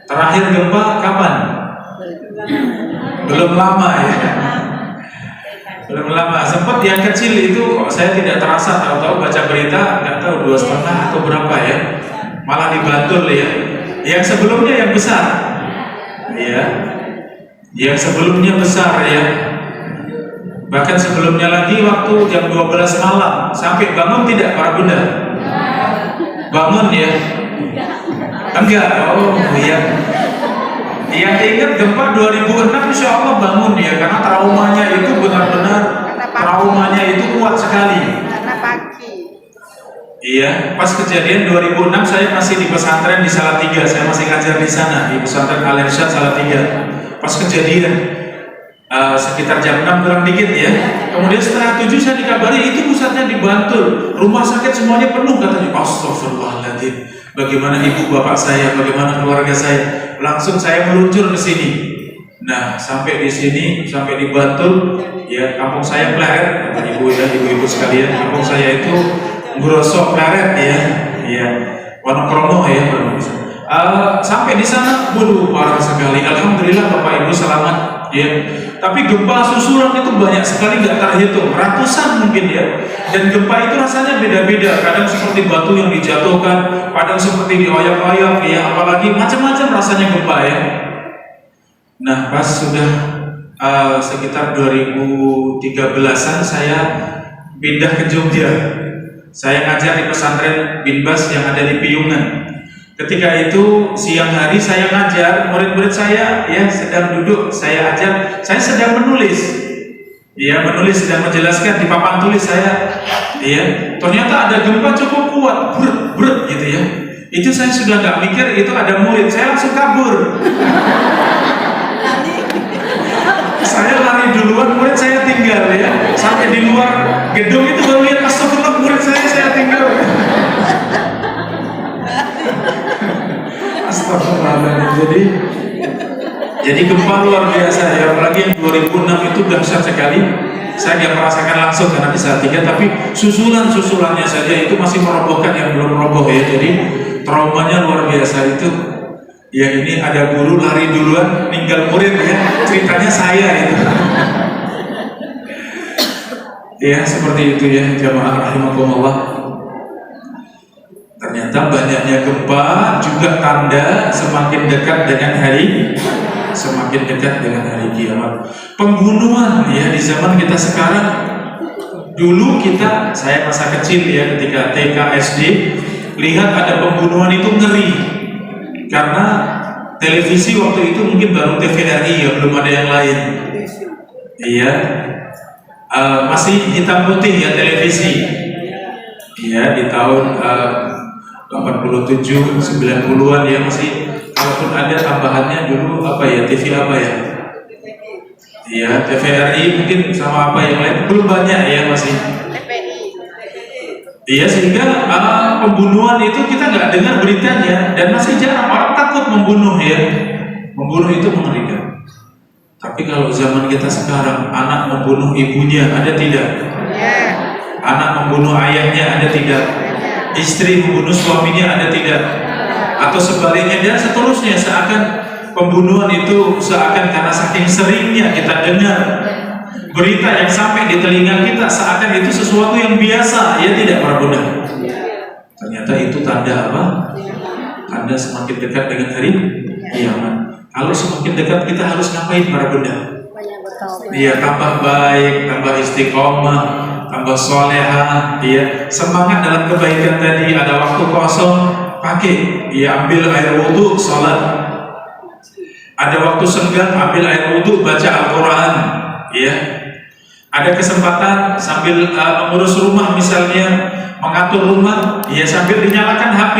Terakhir gempa kapan? Belum lama ya. Belum lama. Sempat yang kecil itu kok saya tidak terasa, tahu-tahu baca berita nggak tahu 2,5 atau berapa ya. Malah di Bantul ya. Yang sebelumnya yang besar. Ya. Yang sebelumnya besar ya. Bahkan sebelumnya lagi waktu jam 12 malam sampai bangun tidak para bunda? Bangun ya? Enggak. Oh iya. Yang ingat gempa 2006 insya Allah bangun ya, karena traumanya itu benar-benar traumanya itu kuat sekali. Karena pagi. Iya, pas kejadian 2006 saya masih di pesantren di Salatiga, saya masih ngajar di sana di pesantren Al Irsyad Salatiga. Pas kejadian sekitar jam 6 kurang dikit ya. Kemudian setengah 7 saya dikabari itu pusatnya di Bantul, rumah sakit semuanya penuh katanya. Astagfirullahaladzim. Bagaimana ibu bapak saya, bagaimana keluarga saya? Langsung saya meluncur ke sini. Nah, sampai di sini, sampai di Bantul, ya kampung saya Pleret, kata ibu ya, ibu-ibu sekalian, kampung saya itu Grosok Pleret ya, ya, Wonokromo ya. Sampai di sana, waduh parah sekali. Alhamdulillah bapak ibu selamat ya. Tapi gempa susulan itu banyak sekali, nggak terhitung, ratusan mungkin ya. Dan gempa itu rasanya beda-beda. Kadang seperti batu yang dijatuhkan, kadang seperti dioyak-oyak ya. Apalagi macam-macam rasanya gempa ya. Nah pas sudah sekitar 2013an saya pindah ke Jogja. Saya ngajar di pesantren Binbas yang ada di Piungan. Ketika itu siang hari saya ngajar, murid-murid saya ya sedang duduk, saya ajar, saya sedang menulis. Ya menulis, sedang menjelaskan di papan tulis saya. Ya, ternyata ada gempa cukup kuat, brut gitu ya. Itu saya sudah nggak mikir itu ada murid, saya langsung kabur. Saya lari duluan, murid saya tinggal ya. Sampai di luar gedung itu baru lihat astagfirullah murid saya tinggal. Astagfirullahaladzim. Jadi gempa luar biasa ya, apalagi yang 2006 itu dahsyat sekali. Saya tidak merasakan langsung karena di Salatiga, tapi susulannya saja itu masih merobohkan yang belum roboh ya. Jadi traumanya luar biasa itu. Ya ini ada guru lari duluan, ninggal murid ya. Ceritanya saya itu. Ya seperti itu ya jamaah rahimakumullah. Ternyata banyaknya gempa juga tanda semakin dekat dengan hari kiamat. Pembunuhan ya di zaman kita sekarang. Dulu saya masa kecil ya ketika TK SD, lihat ada pembunuhan itu ngeri. Karena televisi waktu itu mungkin baru TVRI ya, belum ada yang lain. Iya. Masih hitam putih ya televisi. Iya di tahun 87, 90-an ya masih, kalaupun ada tambahannya dulu apa ya, TV apa ya? Iya, TVRI mungkin sama apa yang lain, belum banyak ya masih. Iya sehingga pembunuhan itu kita nggak dengar beritanya dan masih jarang, orang takut membunuh ya. Membunuh itu mengerikan. Tapi kalau zaman kita sekarang, anak membunuh ibunya ada tidak? Anak membunuh ayahnya ada tidak? Istri membunuh suaminya ada tidak? Atau sebaliknya dan seterusnya, seakan pembunuhan itu seakan karena saking seringnya kita dengar berita yang sampai di telinga kita, seakan itu sesuatu yang biasa, ya tidak para bunda? Ternyata itu tanda apa? Tanda semakin dekat dengan hari kiamat. Kalau semakin dekat kita harus ngapain para bunda? Iya, tambah baik, tambah istiqomah, tambah solehah, ya semangat dalam kebaikan tadi. Ada waktu kosong, pakai, ya ambil air wudhu, sholat. Ada waktu senggang, ambil air wudhu, baca Al-Quran, ya. Ada kesempatan sambil mengurus rumah misalnya, mengatur rumah, ya sambil dinyalakan HP.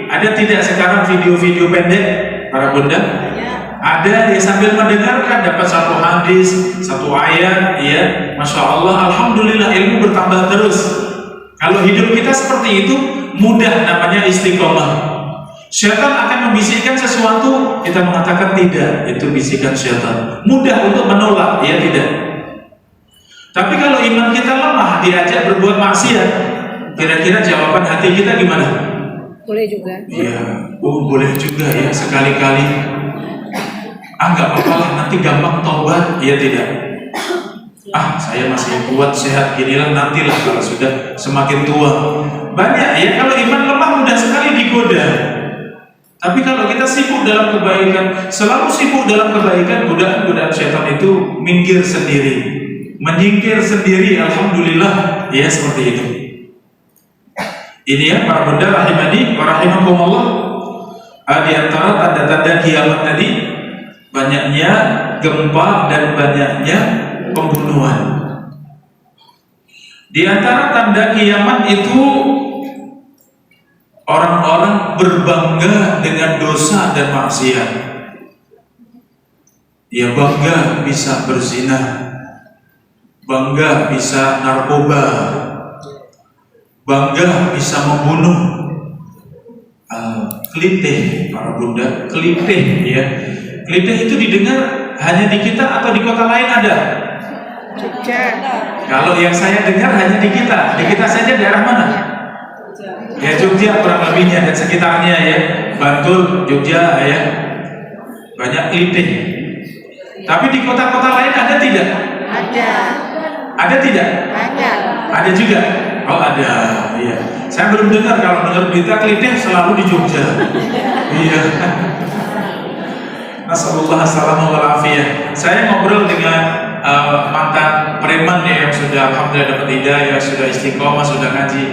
Ada tidak sekarang video-video pendek para bunda? Ada ya sambil mendengarkan, dapat satu hadis, satu ayat, ya, masya Allah, alhamdulillah ilmu bertambah terus. Kalau hidup kita seperti itu, mudah namanya istiqomah. Syaitan akan membisikkan sesuatu, kita mengatakan tidak, itu bisikan syaitan. Mudah untuk menolak, ya tidak. Tapi kalau iman kita lemah, diajak berbuat maksiat, kira-kira jawaban hati kita gimana? Boleh juga. Iya, boleh juga ya sekali-kali. Nggak apa-apa lah, nanti gampang taubat, iya tidak. Saya masih kuat, sehat ginilah, nantilah kalau sudah semakin tua. Banyak ya, kalau iman lemah mudah sekali digoda. Tapi kalau kita sibuk dalam kebaikan, selalu sibuk dalam kebaikan, godaan-godaan syaitan itu minggir sendiri. menyingkir sendiri, alhamdulillah, ya seperti itu. Ini ya para bunda rahimani wa rahimakumullah, di antara tanda-tanda kiamat tadi banyaknya gempa dan banyaknya pembunuhan. Di antara tanda kiamat itu orang-orang berbangga dengan dosa dan maksiat. Dia bangga bisa berzina, bangga bisa narkoba, bangga bisa membunuh. Kelitih para bunda, kelitih ya. Kelitih itu didengar hanya di kita atau di kota lain ada? Jogja. Kalau yang saya dengar hanya di kita saja. Daerah mana? Ya Jogja kurang lebihnya dan sekitarnya ya, Bantul, Jogja ya, banyak kelitih. Tapi di kota-kota lain ada tidak? Ada. Ada tidak? Ada. Ada juga. Oh ada, iya. Saya belum dengar, kalau dengar berita kelitih selalu di Jogja. Iya. Nasallallahu alaihi wasallam. Saya ngobrol dengan mantan preman ya, yang sudah alhamdulillah dapat hidayah, sudah istiqomah, sudah ngaji.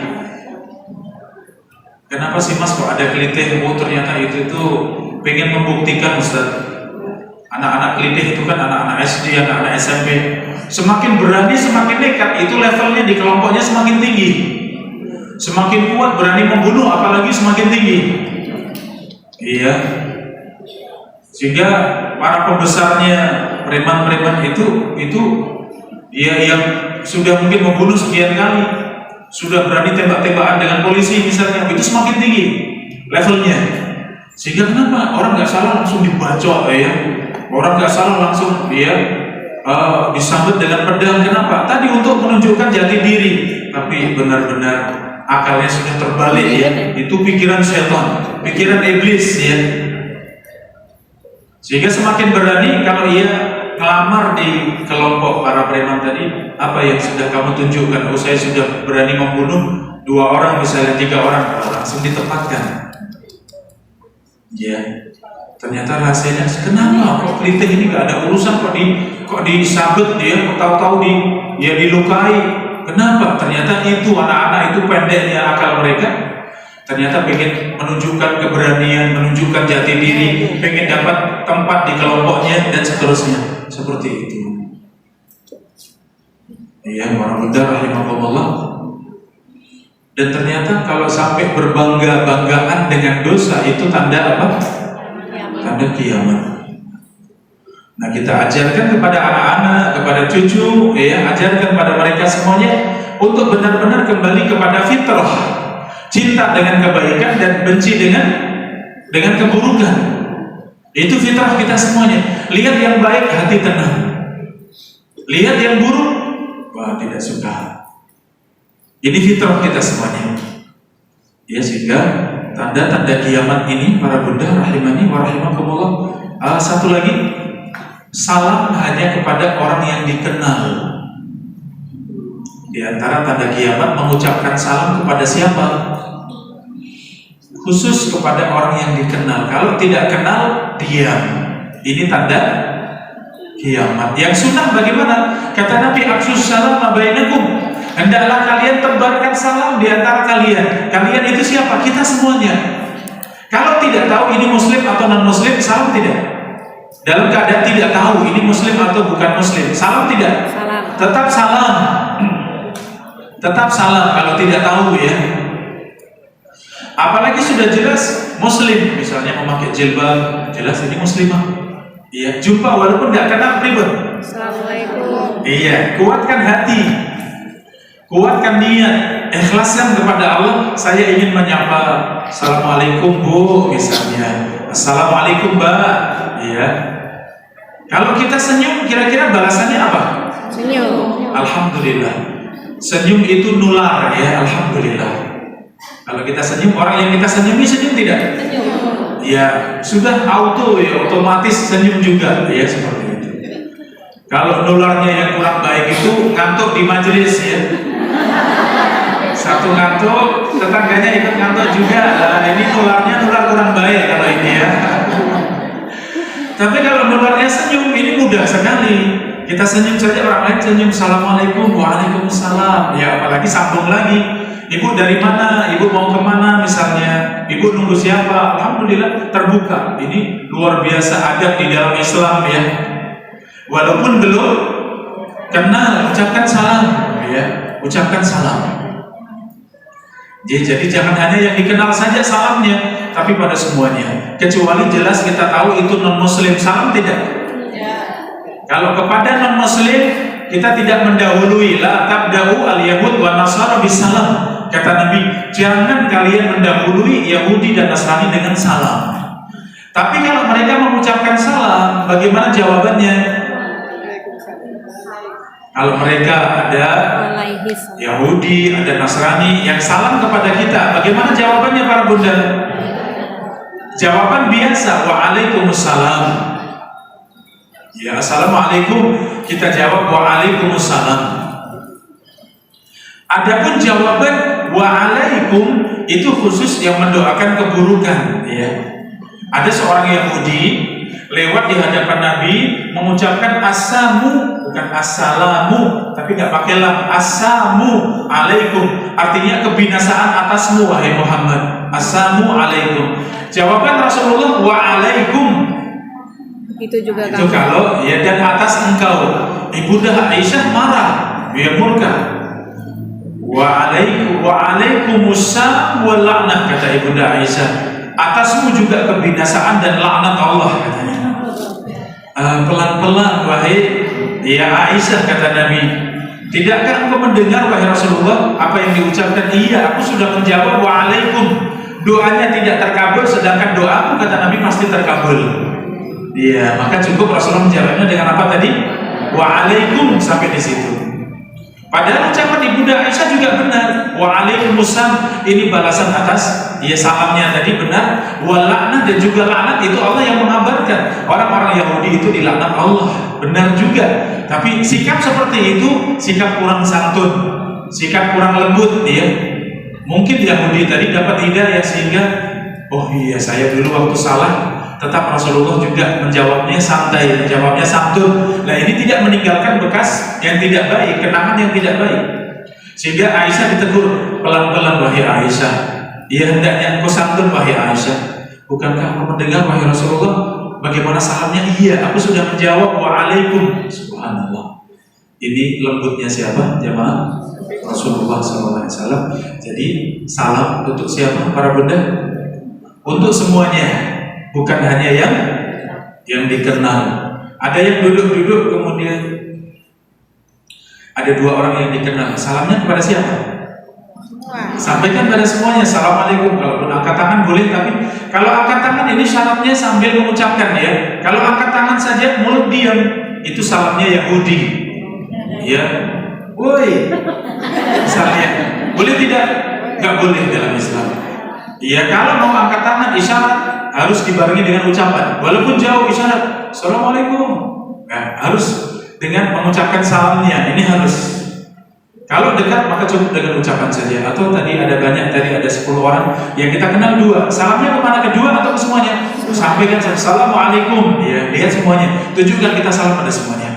Kenapa sih mas kok ada kelitih? Oh ternyata itu tuh pengen membuktikan Ustaz. Anak-anak kelitih itu kan anak-anak SD, anak-anak SMP. Semakin berani, semakin nekat, itu levelnya di kelompoknya semakin tinggi. Semakin kuat berani membunuh, apalagi semakin tinggi. Iya. Sehingga para pembesarnya preman-preman itu ya yang sudah mungkin membunuh sekian kali, sudah berani tembak-tembakan dengan polisi misalnya, itu semakin tinggi levelnya. Sehingga kenapa orang nggak salah langsung dibacok ya, orang nggak salah langsung disambut dengan pedang. Kenapa? Tadi untuk menunjukkan jati diri, tapi benar-benar akalnya sudah terbalik ya. Itu pikiran setan, pikiran iblis ya. Sehingga semakin berani kalau ia ngelamar di kelompok para preman tadi, apa yang sudah kamu tunjukkan? Oh saya sudah berani membunuh 2 orang misalnya, 3 orang, langsung ditempatkan. Ya, ternyata rahasianya kenapa kok kelitih ini nggak ada urusan, kok disabet dia, kok tahu-tahu dilukai. Kenapa? Ternyata itu anak-anak itu pendeknya akal mereka. Ternyata pengen menunjukkan keberanian, menunjukkan jati diri, pengen dapat tempat di kelompoknya dan seterusnya. Seperti itu. Ya, para bunda rahimahullah. Dan ternyata kalau sampai berbangga-banggaan dengan dosa, itu tanda apa? Tanda kiamat. Nah, kita ajarkan kepada anak-anak, kepada cucu, ya, ajarkan pada mereka semuanya untuk benar-benar kembali kepada fitrah. Cinta dengan kebaikan dan benci dengan keburukan. Itu fitrah kita semuanya. Lihat yang baik, hati tenang. Lihat yang buruk, wah tidak suka. Ini fitrah kita semuanya. Ya, sehingga tanda-tanda kiamat ini para bunda rahimani wa rahimakumullah. Satu lagi, salam hanya kepada orang yang dikenal. Di antara tanda kiamat mengucapkan salam kepada siapa? Khusus kepada orang yang dikenal. Kalau tidak kenal, diam. Ini tanda kiamat. Yang sunnah bagaimana? Kata Nabi, afshus salam ma bainakum. Hendaklah kalian tebarkan salam di antara kalian. Kalian itu siapa? Kita semuanya. Kalau tidak tahu ini muslim atau non muslim, salam tidak. Dalam keadaan tidak tahu ini muslim atau bukan muslim, salam tidak. Salam. Tetap salam. Tetap salam kalau tidak tahu ya. Apalagi sudah jelas muslim, misalnya memakai jilbab, jelas ini muslimah. Iya, jumpa walaupun nggak kenal ribet. Assalamualaikum. Iya, kuatkan hati, kuatkan niat, ikhlaskan kepada Allah. Saya ingin menyapa, assalamualaikum bu, misalnya, assalamualaikum mbak. Iya. Kalau kita senyum, kira-kira balasannya apa? Senyum. Alhamdulillah. Senyum itu nular ya, alhamdulillah. Kalau kita senyum, orang yang kita senyumi senyum tidak? Senyum. Ya, sudah auto ya, otomatis senyum juga ya, seperti itu. Kalau nularnya yang kurang baik itu ngantuk di majelis ya. Satu ngantuk, tetangganya ikut ngantuk juga. Nah, ini nularnya nular kurang baik kalau ini ya. Tapi kalau nularnya senyum, ini mudah sekali. Kita senyum saja, orang lain senyum, assalamualaikum, waalaikumsalam. Ya apalagi sambung lagi. Ibu dari mana? Ibu mau kemana misalnya? Ibu nunggu siapa? Alhamdulillah terbuka. Ini luar biasa adab di dalam Islam ya. Walaupun belum kenal, ucapkan salam ya, ucapkan salam. Jadi jangan hanya yang dikenal saja salamnya, tapi pada semuanya. Kecuali jelas kita tahu itu non muslim, salam tidak. Kalau kepada non muslim kita tidak mendahului, la tabda'u al-yahud wa nasara bisalam. Kata Nabi, jangan kalian mendahului Yahudi dan Nasrani dengan salam. Tapi kalau mereka mengucapkan salam, bagaimana jawabannya? Kalau mereka ada Yahudi, ada Nasrani yang salam kepada kita, bagaimana jawabannya para bunda? Jawaban biasa, waalaikumsalam. Ya, assalamualaikum, kita jawab waalaikumsalam. Adapun jawaban waalaikum itu khusus yang mendoakan keburukan ya. Ada seorang Yahudi lewat di hadapan Nabi mengucapkan asamu, bukan assalamu, tapi nggak pakai lam, asamu alaikum, artinya kebinasaan atasmu wahai Muhammad. Asamu alaikum. Jawaban Rasulullah waalaikum. Itu juga itu kalau ya dan atas engkau. Ibunda Aisyah marah, dia murka. Waalaikumsalam wa la'nah, kata Ibunda Aisyah. Atasmu juga kebinasaan dan laknat Allah, katanya. Pelan-pelan wahai ya Aisyah, kata Nabi. Tidakkah engkau mendengar wahai Rasulullah apa yang diucapkan? Iya, aku sudah menjawab waalaikum. Doanya tidak terkabul, sedangkan doaku, kata Nabi, pasti terkabul. Iya, maka cukup Rasulullah menjawabnya dengan apa tadi? Waalaikum, sampai di situ. Padahal ucapan Ibunda Aisyah juga benar. Waalaikumsalam, ini balasan atas ya salamnya tadi benar. Walaknat dan juga laknat itu Allah yang mengabarkan. Orang-orang Yahudi itu dilaknat Allah, benar juga. Tapi sikap seperti itu sikap kurang santun, sikap kurang lembut ya. Mungkin Yahudi tadi dapat hidayah sehingga oh iya, saya dulu waktu salah, tetap Rasulullah juga menjawabnya santai, menjawabnya santun. Nah ini tidak meninggalkan bekas yang tidak baik, kenangan yang tidak baik. Sehingga Aisyah ditegur, pelan-pelan wahai Aisyah. Ya hendaknya engkau santun wahai Aisyah. Bukankah engkau mendengar wahai Rasulullah bagaimana salamnya? Iya, aku sudah menjawab waalaikum. Subhanallah. Ini lembutnya siapa? Jamaah Rasulullah SAW. Jadi salam untuk siapa para bunda? Untuk semuanya. Bukan hanya yang dikenal. Ada yang duduk-duduk kemudian ada dua orang yang dikenal. Salamnya kepada siapa? Sampaikan pada semuanya. Assalamualaikum. Kalaupun angkat tangan boleh, tapi kalau angkat tangan ini syaratnya sambil mengucapkan ya. Kalau angkat tangan saja mulut diam, itu salamnya Yahudi. Ya, woi. Misalnya, boleh tidak? Nggak boleh dalam Islam. Ya kalau mau angkat tangan isyarat harus dibarengi dengan ucapan. Walaupun jauh isyarat, assalamualaikum. Nah, harus dengan mengucapkan salamnya. Ini harus. Kalau dekat maka cukup dengan ucapan saja. Atau tadi ada banyak, tadi ada 10 orang yang kita kenal dua. Salamnya kemana, kedua atau ke semuanya? Sampaikan assalamualaikum. Ya, lihat semuanya. Tunjukkan kita salam pada semuanya.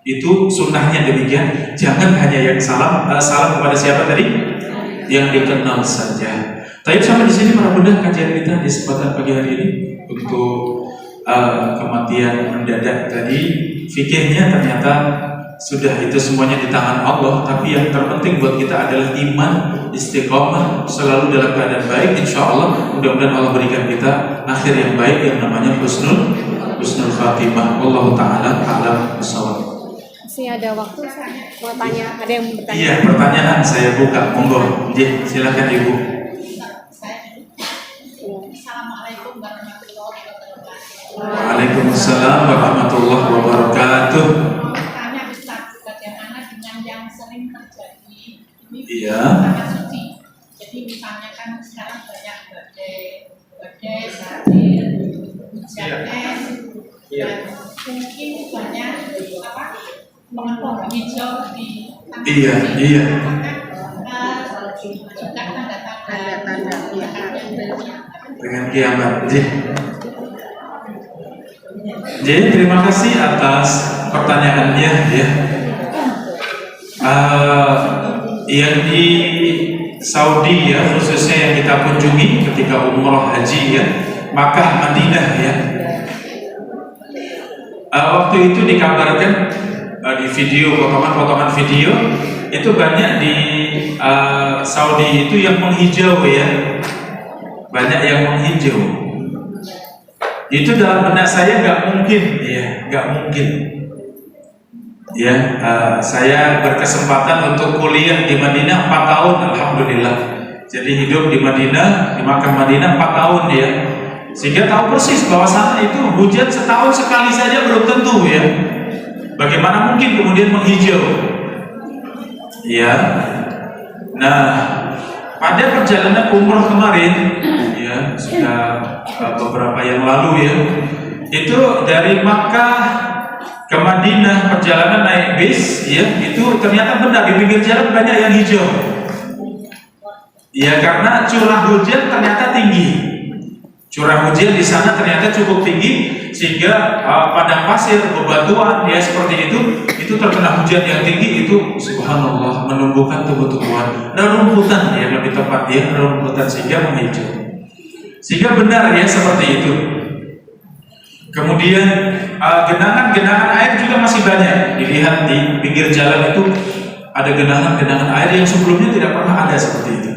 Itu sunnahnya demikian. Jangan hanya yang salam kepada siapa tadi? Yang dikenal saja. Tapi sampai di sini para bunda kajian kita di kesempatan pagi hari ini untuk kematian mendadak tadi, fikirnya ternyata sudah itu semuanya di tangan Allah. Tapi yang terpenting buat kita adalah iman, istiqomah, selalu dalam keadaan baik. Insya Allah mudah-mudahan Allah berikan kita akhir yang baik yang namanya husnul khatimah. Wallahu ta'ala a'lam bishawab. Masih ada waktu mau tanya, ada yang bertanya? Iya, pertanyaan saya buka, monggo. Silakan Ibu. Waalaikumsalam warahmatullahi wabarakatuh. Tanya Ustaz, bagaimana dengan yang sering terjadi ini Iya. tanah suci. Jadi misalnya kan sekarang banyak badai, hujan es, dan mungkin banyak mengenai hijau di tanah Iya, suci. iya. Apakah juga tanda-tanda Dengan kiamat. Jadi terima kasih atas pertanyaannya ya. Yang di Saudi ya, khususnya yang kita kunjungi ketika umroh haji ya, Makkah Madinah ya. Waktu itu dikabarkan di video, potongan-potongan video itu banyak di Saudi itu yang menghijau ya, banyak yang menghijau. Itu dalam benak saya nggak mungkin ya, nggak mungkin. Ya, saya berkesempatan untuk kuliah di Madinah 4 tahun, alhamdulillah. Jadi hidup di Madinah, di Makkah Madinah 4 tahun ya. Sehingga tahu persis bahwa sana itu hujan setahun sekali saja belum tentu ya. Bagaimana mungkin kemudian menghijau? Ya. Nah, pada perjalanan umroh kemarin ya, sudah beberapa yang lalu ya. Itu dari Makkah ke Madinah perjalanan naik bis ya, itu ternyata benar di pinggir jalan banyak yang hijau ya, karena curah hujan ternyata tinggi. Curah hujan di sana ternyata cukup tinggi sehingga padang pasir, bebatuan ya seperti itu terkena hujan yang tinggi, itu subhanallah menumbuhkan tumbuh-tumbuhan, rerumputan ya lebih tepat ya, rerumputan sehingga menghijau. Sehingga benar ya seperti itu. Kemudian genangan-genangan air juga masih banyak dilihat di pinggir jalan, itu ada genangan-genangan air yang sebelumnya tidak pernah ada seperti itu.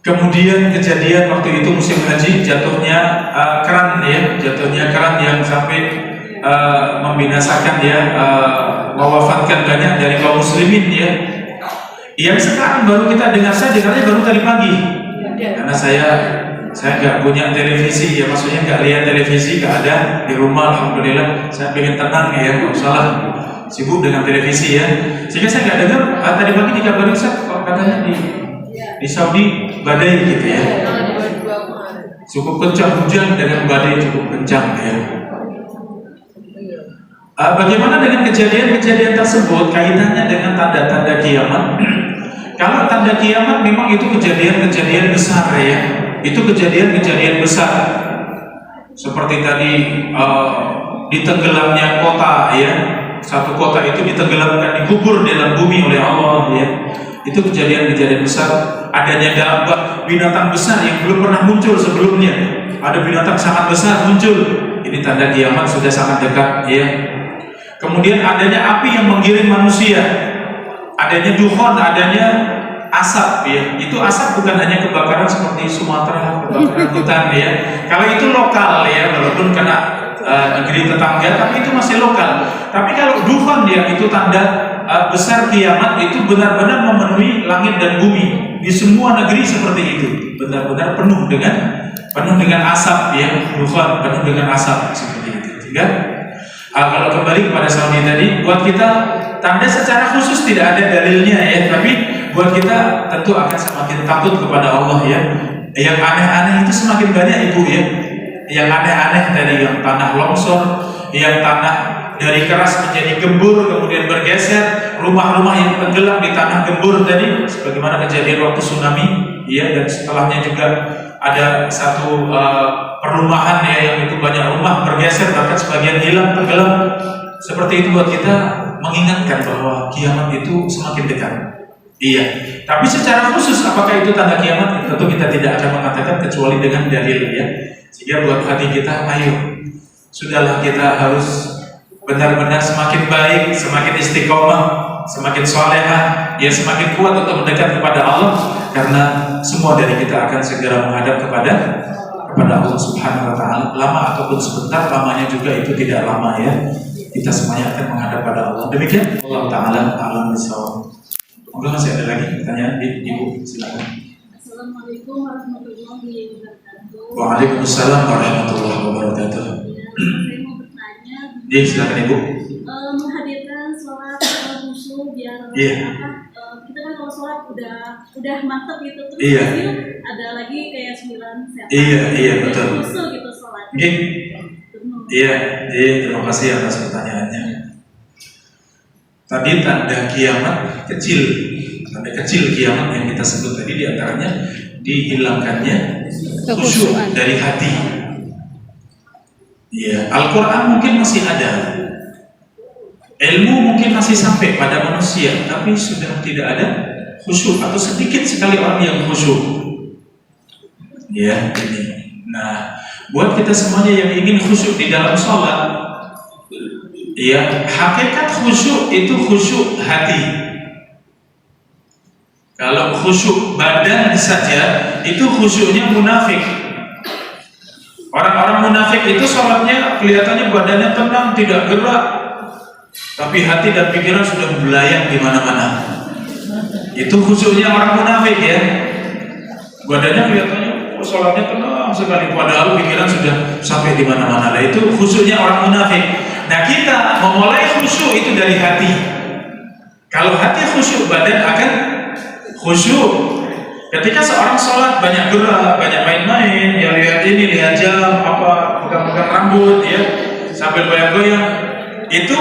Kemudian kejadian waktu itu musim haji jatuhnya keran ya, jatuhnya keran yang sampai membinasakan ya, mewafatkan banyak dari kaum muslimin ya. Yang sekarang baru kita dengar saja, karena baru tadi pagi. Karena saya nggak punya televisi ya, maksudnya nggak lihat televisi, nggak ada di rumah, alhamdulillah. Saya pengen tenang ya, nggak usah lah sibuk dengan televisi ya. Sehingga saya nggak dengar tadi pagi dikabarin kok katanya di Saudi badai gitu ya, cukup kencang hujan dengan badai cukup kencang ya. Bagaimana dengan kejadian-kejadian tersebut kaitannya dengan tanda-tanda kiamat? Kalau tanda kiamat memang itu kejadian-kejadian besar ya, itu kejadian-kejadian besar. Seperti tadi ditenggelamnya kota ya, satu kota itu ditenggelamkan, dikubur dalam bumi oleh Allah ya. Itu kejadian-kejadian besar. Adanya dabah, binatang besar yang belum pernah muncul sebelumnya. Ada binatang sangat besar muncul. Ini tanda kiamat sudah sangat dekat ya. Kemudian adanya api yang menggiring manusia. Adanya dukhon, adanya asap ya. Itu asap bukan hanya kebakaran seperti Sumatera, kebakaran hutan ya. Kalau itu lokal ya, walaupun kena negeri tetangga, tapi itu masih lokal. Tapi kalau dukhon ya, itu tanda besar kiamat, itu benar-benar memenuhi langit dan bumi. Di semua negeri seperti itu, benar-benar penuh dengan asap ya, dukhon, penuh dengan asap seperti itu. Sehingga kalau kembali kepada Saudi tadi, buat kita tanda secara khusus tidak ada dalilnya ya, tapi buat kita tentu akan semakin takut kepada Allah ya. Yang aneh-aneh itu semakin banyak ibu ya. Yang aneh-aneh dari yang tanah longsor, yang tanah dari keras menjadi gembur kemudian bergeser, rumah-rumah yang tenggelam di tanah gembur tadi, sebagaimana kejadian waktu tsunami ya, dan setelahnya juga ada satu perumahan ya, yang itu banyak rumah bergeser, bahkan sebagian hilang tenggelam. Seperti itu buat kita mengingatkan bahwa kiamat itu semakin dekat. Iya, tapi secara khusus apakah itu tanda kiamat? Tentu kita tidak akan mengatakan kecuali dengan dalil ya. Sehingga buat hati kita, ayo, sudahlah, kita harus benar-benar semakin baik, semakin istiqomah, semakin solehah, ya semakin kuat untuk mendekat kepada Allah, karena semua dari kita akan segera menghadap kepada Allah Subhanahu Wa Taala. Lama ataupun sebentar, lamanya juga itu tidak lama ya. Kita semuanya akan menghadap pada Allah. Demikian Allah Taala alam bisawab. Mungkin masih ada lagi pertanyaan, Ibu, silakan. Assalamualaikum warahmatullahi wabarakatuh. Waalaikumsalam warahmatullahi wabarakatuh. Saya mau bertanya. Iya, silakan Ibu. Menghadirkan sholat khusyuk biar kita kan kalau sholat udah mantap gitu, terus ada lagi kayak 9 setan. Iya betul. Khusyuk gitu sholat. Iya, terima kasih atas pertanyaannya. Tadi tanda kiamat kecil, tanda kecil kiamat yang kita sebut tadi diantaranya dihilangkannya khusyuk dari hati. Ya, Al-Quran mungkin masih ada, ilmu mungkin masih sampai pada manusia, tapi sudah tidak ada khusyuk atau sedikit sekali orang yang khusyuk. Ya, ini. Nah, buat kita semuanya yang ingin khusyuk di dalam sholat, ya, hakikat khusyuk itu khusyuk hati. Kalau khusyuk badan saja, itu khusyuknya munafik. Orang-orang munafik itu sholatnya kelihatannya badannya tenang, tidak gerak, tapi hati dan pikiran sudah belayang di mana-mana. Itu khusyuknya orang munafik ya. Badannya kelihatannya sholatnya tenang sekali, padahal pikiran sudah sampai di mana-mana. Nah, itu khusyuknya orang munafik. Nah, kita memulai khusyuk itu dari hati. Kalau hati khusyuk, badan akan khusyuk. Ketika seorang sholat banyak gerak, banyak main-main, ya lihat ini, lihat jam, apa, pegang-pegang rambut, ya, sambil goyang-goyang, itu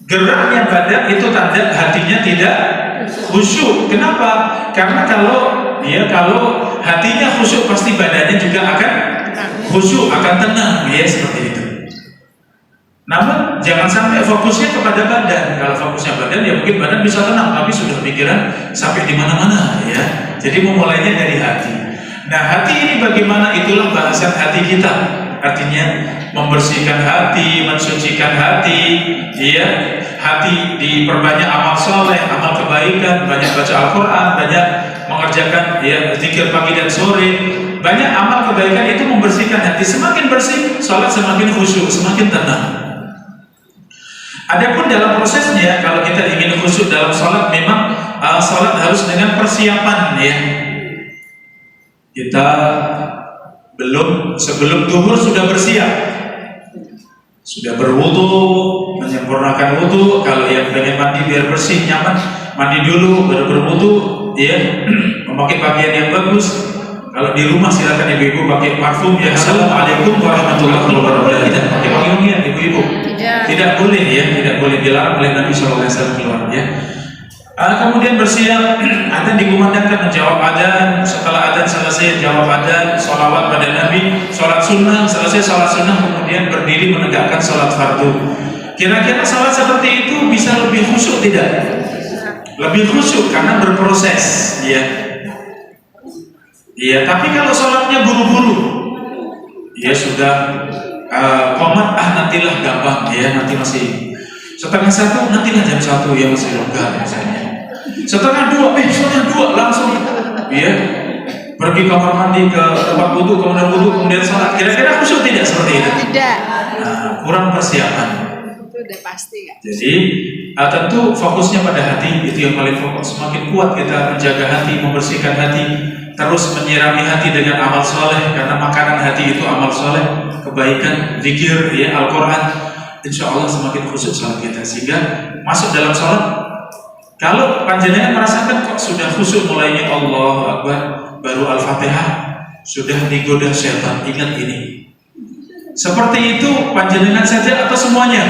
geraknya badan itu tanda hatinya tidak khusyuk. Kenapa? Karena kalau hatinya khusyuk, pasti badannya juga akan khusyuk, akan tenang, ya seperti itu. Namun jangan sampai fokusnya kepada badan. Kalau fokusnya badan, ya mungkin badan bisa tenang, tapi sudah pikiran sampai di mana-mana, ya. Jadi memulainya dari hati. Nah, hati ini bagaimana? Itulah bahasan hati kita. Artinya membersihkan hati, mensucikan hati, ya. Hati diperbanyak amal soleh, amal kebaikan, banyak baca Al-Quran, banyak mengerjakan ya zikir pagi dan sore. Banyak amal kebaikan itu membersihkan hati. Semakin bersih, sholat semakin khusyuk, semakin tenang. Adapun dalam prosesnya, kalau kita ingin khusyuk dalam sholat, memang sholat harus dengan persiapan ya. Kita sebelum zuhur sudah bersiap, sudah berwudu, menyempurnakan wudu. Kalau yang pengen mandi biar bersih nyaman, mandi dulu baru berwudu, ya, memakai pakaian yang bagus. Kalau di rumah silakan ibu-ibu pakai parfum ya. Assalamualaikum warahmatullahi wabarakatuh. Tidak pakai wangi-wangian ibu-ibu. Tidak boleh ya, tidak boleh, dilarang oleh Nabi SAW keluar ya. Kemudian bersiap, adzan dikumandangkan, menjawab adzan. Setelah adzan selesai jawab adzan, sholawat pada Nabi, sholat sunnah, selesai sholat sunnah, kemudian berdiri menegakkan sholat fardu. Kira-kira sholat seperti itu bisa lebih khusyuk tidak? Lebih khusyuk karena berproses ya. Iya, tapi kalau sholatnya buru-buru, ya sudah komat, nantilah gampang ya, nanti masih setengah satu, nantilah jam 1 ya masih longgar misalnya. Setengah 2, soalnya 2 langsung, ya pergi kamar mandi ke tempat wudu, kemudian sholat. Kira-kira khusyuk tidak seperti itu? Tidak. Nah, kurang persiapan. Itu udah pasti kan. Jadi tentu fokusnya pada hati, itu yang paling fokus. Semakin kuat kita menjaga hati, membersihkan hati, terus menyirami hati dengan amal soleh, karena makanan hati itu amal soleh, kebaikan, zikir, ya Al-Quran. Insya Allah semakin khusyuk sholat kita, sehingga masuk dalam sholat. Kalau panjenengan merasakan kok sudah khusyuk mulainya Allahu Akbar, baru Al-Fatihah, sudah digoda syaitan, ingat ini. Seperti itu panjenengan saja atau semuanya?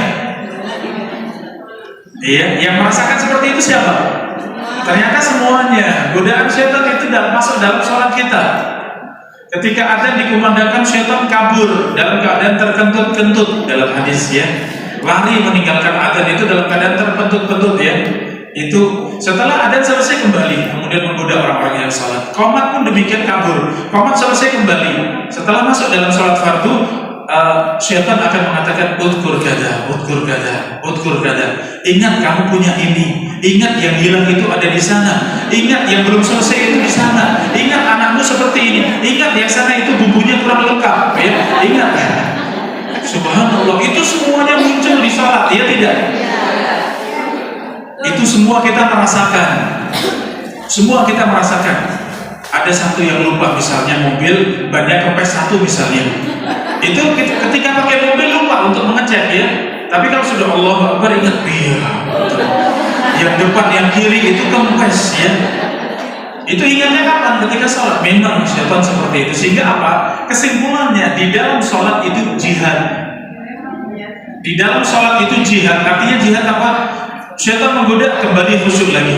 Iya, yang merasakan seperti itu siapa? Ternyata semuanya. Godaan syaitan itu masuk dalam sholat kita. Ketika adzan dikumandangkan, syaitan kabur dalam keadaan terkentut-kentut dalam hadis ya. Lari meninggalkan adzan itu dalam keadaan terkentut-kentut ya. Itu setelah adzan selesai kembali, kemudian menggoda orang-orang yang sholat. Qomat pun demikian kabur. Qomat selesai kembali. Setelah masuk dalam sholat fardu, syaitan akan mengatakan udkur gada. Ingat kamu punya ini. Ingat yang hilang itu ada di sana. Ingat yang belum selesai itu di sana. Ingat anakmu seperti ini. Ingat yang sana itu bumbunya kurang lengkap. Ya, ingat. Subhanallah, itu semuanya muncul di salat, ya tidak? Itu semua kita merasakan. Semua kita merasakan. Ada satu yang lupa, misalnya mobil bannya kempes 1 misalnya. Itu ketika pakai mobil lupa untuk mengecek ya. Tapi kalau sudah Allahu Akbar ingat yang depan yang kiri itu kempes ya. Itu ingatnya kapan? Ketika sholat. Memang syaitan seperti itu. Sehingga apa? Kesimpulannya di dalam sholat itu jihad. Di dalam sholat itu jihad. Artinya jihad apa? Syaitan menggoda, kembali khusyuk lagi.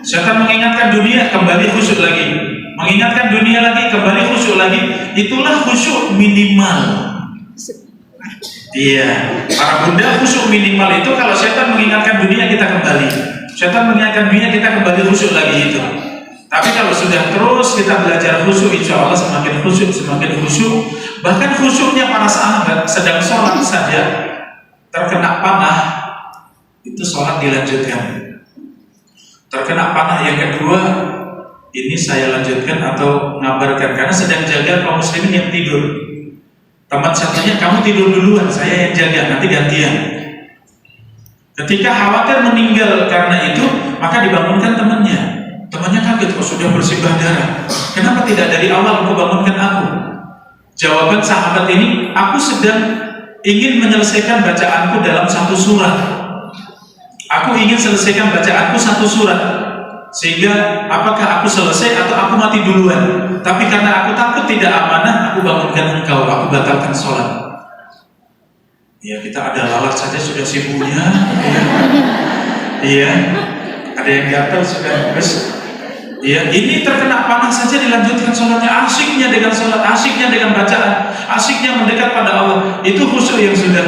Syaitan mengingatkan dunia, kembali khusyuk lagi. Mengingatkan dunia lagi, kembali khusyuk lagi. Itulah khusyuk minimal. Iya, para bunda khusyuk minimal itu kalau setan mengingatkan dunia kita kembali. Setan mengingatkan dunia kita kembali khusyuk lagi itu. Tapi kalau sudah terus kita belajar khusyuk, insya Allah semakin khusyuk, semakin khusyuk. Bahkan khusyuknya para sahabat sedang sholat saja terkena panah, itu sholat dilanjutkan. Terkena panah yang kedua, ini saya lanjutkan atau ngabarkan karena sedang jaga kaum muslimin yang tidur. Teman satunya, kamu tidur duluan, saya yang jaga, nanti gantian. Ketika khawatir meninggal karena itu, maka dibangunkan temannya. Temannya kaget, kok sudah bersimbah darah. Kenapa tidak dari awal kau bangunkan aku? Jawaban sahabat ini, aku sedang ingin menyelesaikan bacaanku dalam satu surat. Aku ingin selesaikan bacaanku satu surat. Sehingga apakah aku selesai atau aku mati duluan? Tapi karena aku takut tidak amanah, aku bangunkan engkau, aku batalkan sholat. Ya, kita ada lalat saja sudah sibuknya. Iya, ada yang gatal sudah terus. Iya, ini terkena panah saja dilanjutkan sholatnya. Asyiknya dengan sholat, asyiknya dengan bacaan, asyiknya mendekat pada Allah. Itu khusyuk yang sudah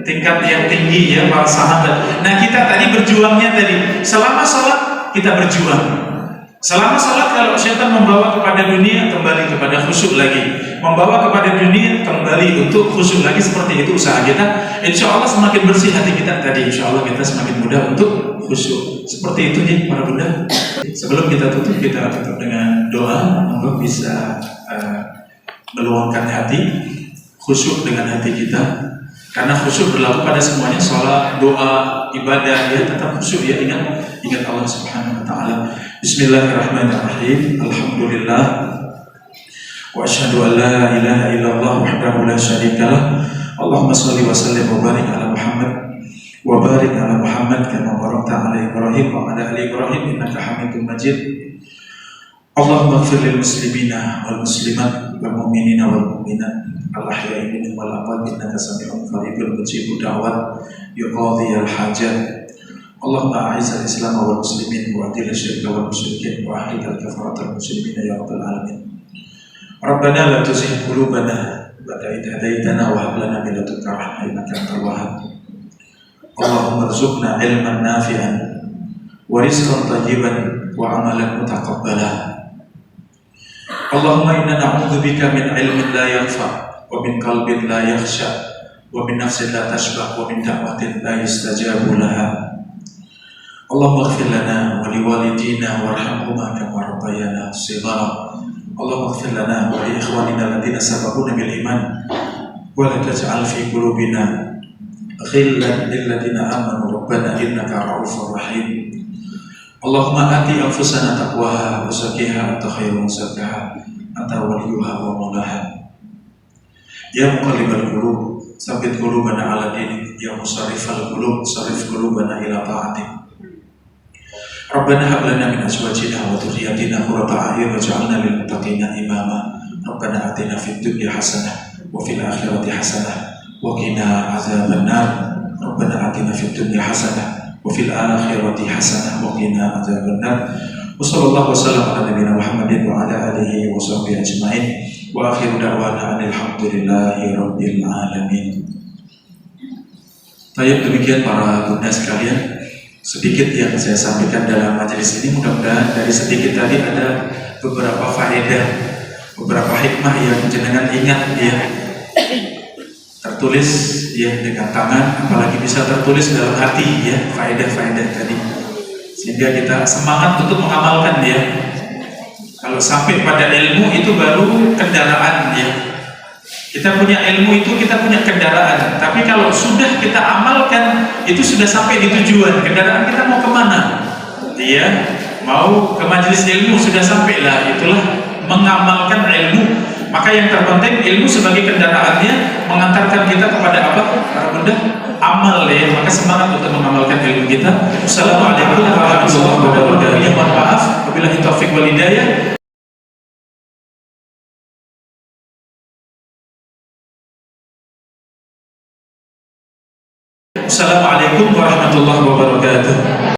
tingkat yang tinggi ya para sahabat. Nah, kita tadi berjuangnya tadi selama sholat kita berjuang. Selama salat kalau syaitan membawa kepada dunia, kembali kepada khusyuk lagi. Membawa kepada dunia, kembali untuk khusyuk lagi. Seperti itu usaha kita. Insya Allah semakin bersih hati kita tadi. Insya Allah kita semakin mudah untuk khusyuk. Seperti itu nih para bunda. Sebelum kita tutup dengan doa. Moga bisa meluangkan hati, khusyuk dengan hati kita. Karena khusyuk berlaku pada semuanya, sholat, doa, ibadah, ya tetap khusyuk ya, ingat Allah Subhanahu wa taala. Bismillahirrahmanirrahim. Alhamdulillah. Wa asyhadu an la ilaha illallah wahdahu la syarikalah. Allahumma shalli wa sallim wa barik ala Muhammad wa barik ala Muhammad kama barakta ala Ibrahim wa ala ali Ibrahim innaka Hamidum Majid. Allahumma ighfir lil muslimina wal muslimat wal mu'minina wal mu'minat al-ahya'i minhum wal amwat innaka sami'un qaribun mujibud da'wat ya qadhiyal hajat. Allahumma a'izz al-islam wal muslimin wa adil asy-syirka wal musyrikin wa ahlik al-kafarat al-muslimin ya rabbal alamin. Rabbana la tuzigh qulubana ba'da idh hadaytana wa hab lana min ladunka rahmah innaka antal wahhab. Allahumma rzuqna ilman nafi'an wa rizqan thayyiban wa amalan mutaqabbalan. Allahumma inna na'udzubika min ilmin la yanfa' wa min qalbin la yakhsha wa min nafsin la tashba' wa min da'watin la yustajabu laha. Allahumma ighfir lana wa liwalidina warhamhuma kama rabbayana shighara. Allahumma ighfir lana wa li ikhwanina alladziina sabaquna bil iman wa la taj'al fi qulubina ghillan lil ladziina amanu rabbana innaka ra'ufur rahim. Allahumma ati anfusana taqwaha wa zakkiha anta khairu man zakkaha anta waliyuha wa maulaha. Ya muqallibal qulub tsabbit qulubana ala dinik, ya musarrifal qulub sarrif qulubana ila ta'atik. Rabbana hab lana min azwajina wa dhurriyyatina qurrata a'yun waj'alna lil muttaqina imama. Rabbana atina fid dunya hasanah wa fil akhirati hasanah wa qina adzabannar. Rabbana atina fid dunya hasanah wa fil akhirati hasanah wa qina adzabannar. Wa sallallahu wasallam ala nabiyyina Muhammadin wa ala alihi wa sahbihi ajmain. Wa akhiru da'wana alhamdulillahi rabbil alamin. Baik, demikian para bunda sekalian, sedikit yang saya sampaikan dalam majelis ini. Mudah-mudahan dari sedikit tadi ada beberapa faedah, beberapa hikmah yang jenengan ingat ya, tertulis ya dengan tangan, apalagi bisa tertulis dalam hati ya, faedah-faedah tadi, sehingga kita semangat untuk mengamalkan ya. Kalau sampai pada ilmu itu baru kendaraan ya. Kita punya ilmu itu kita punya kendaraan, tapi kalau sudah kita amalkan itu sudah sampai di tujuan. Kendaraan kita mau kemana? Iya, mau ke majelis ilmu sudah sampai lah. Itulah mengamalkan ilmu. Maka yang terpenting ilmu sebagai kendaraannya mengantarkan kita kepada apa? Para bunda, amal ya. Maka semangat untuk mengamalkan ilmu kita. Assalamualaikum warahmatullahi wabarakatuh. Mohon maaf, wabillahi taufiq wal hidayah. Assalamualaikum warahmatullahi wabarakatuh.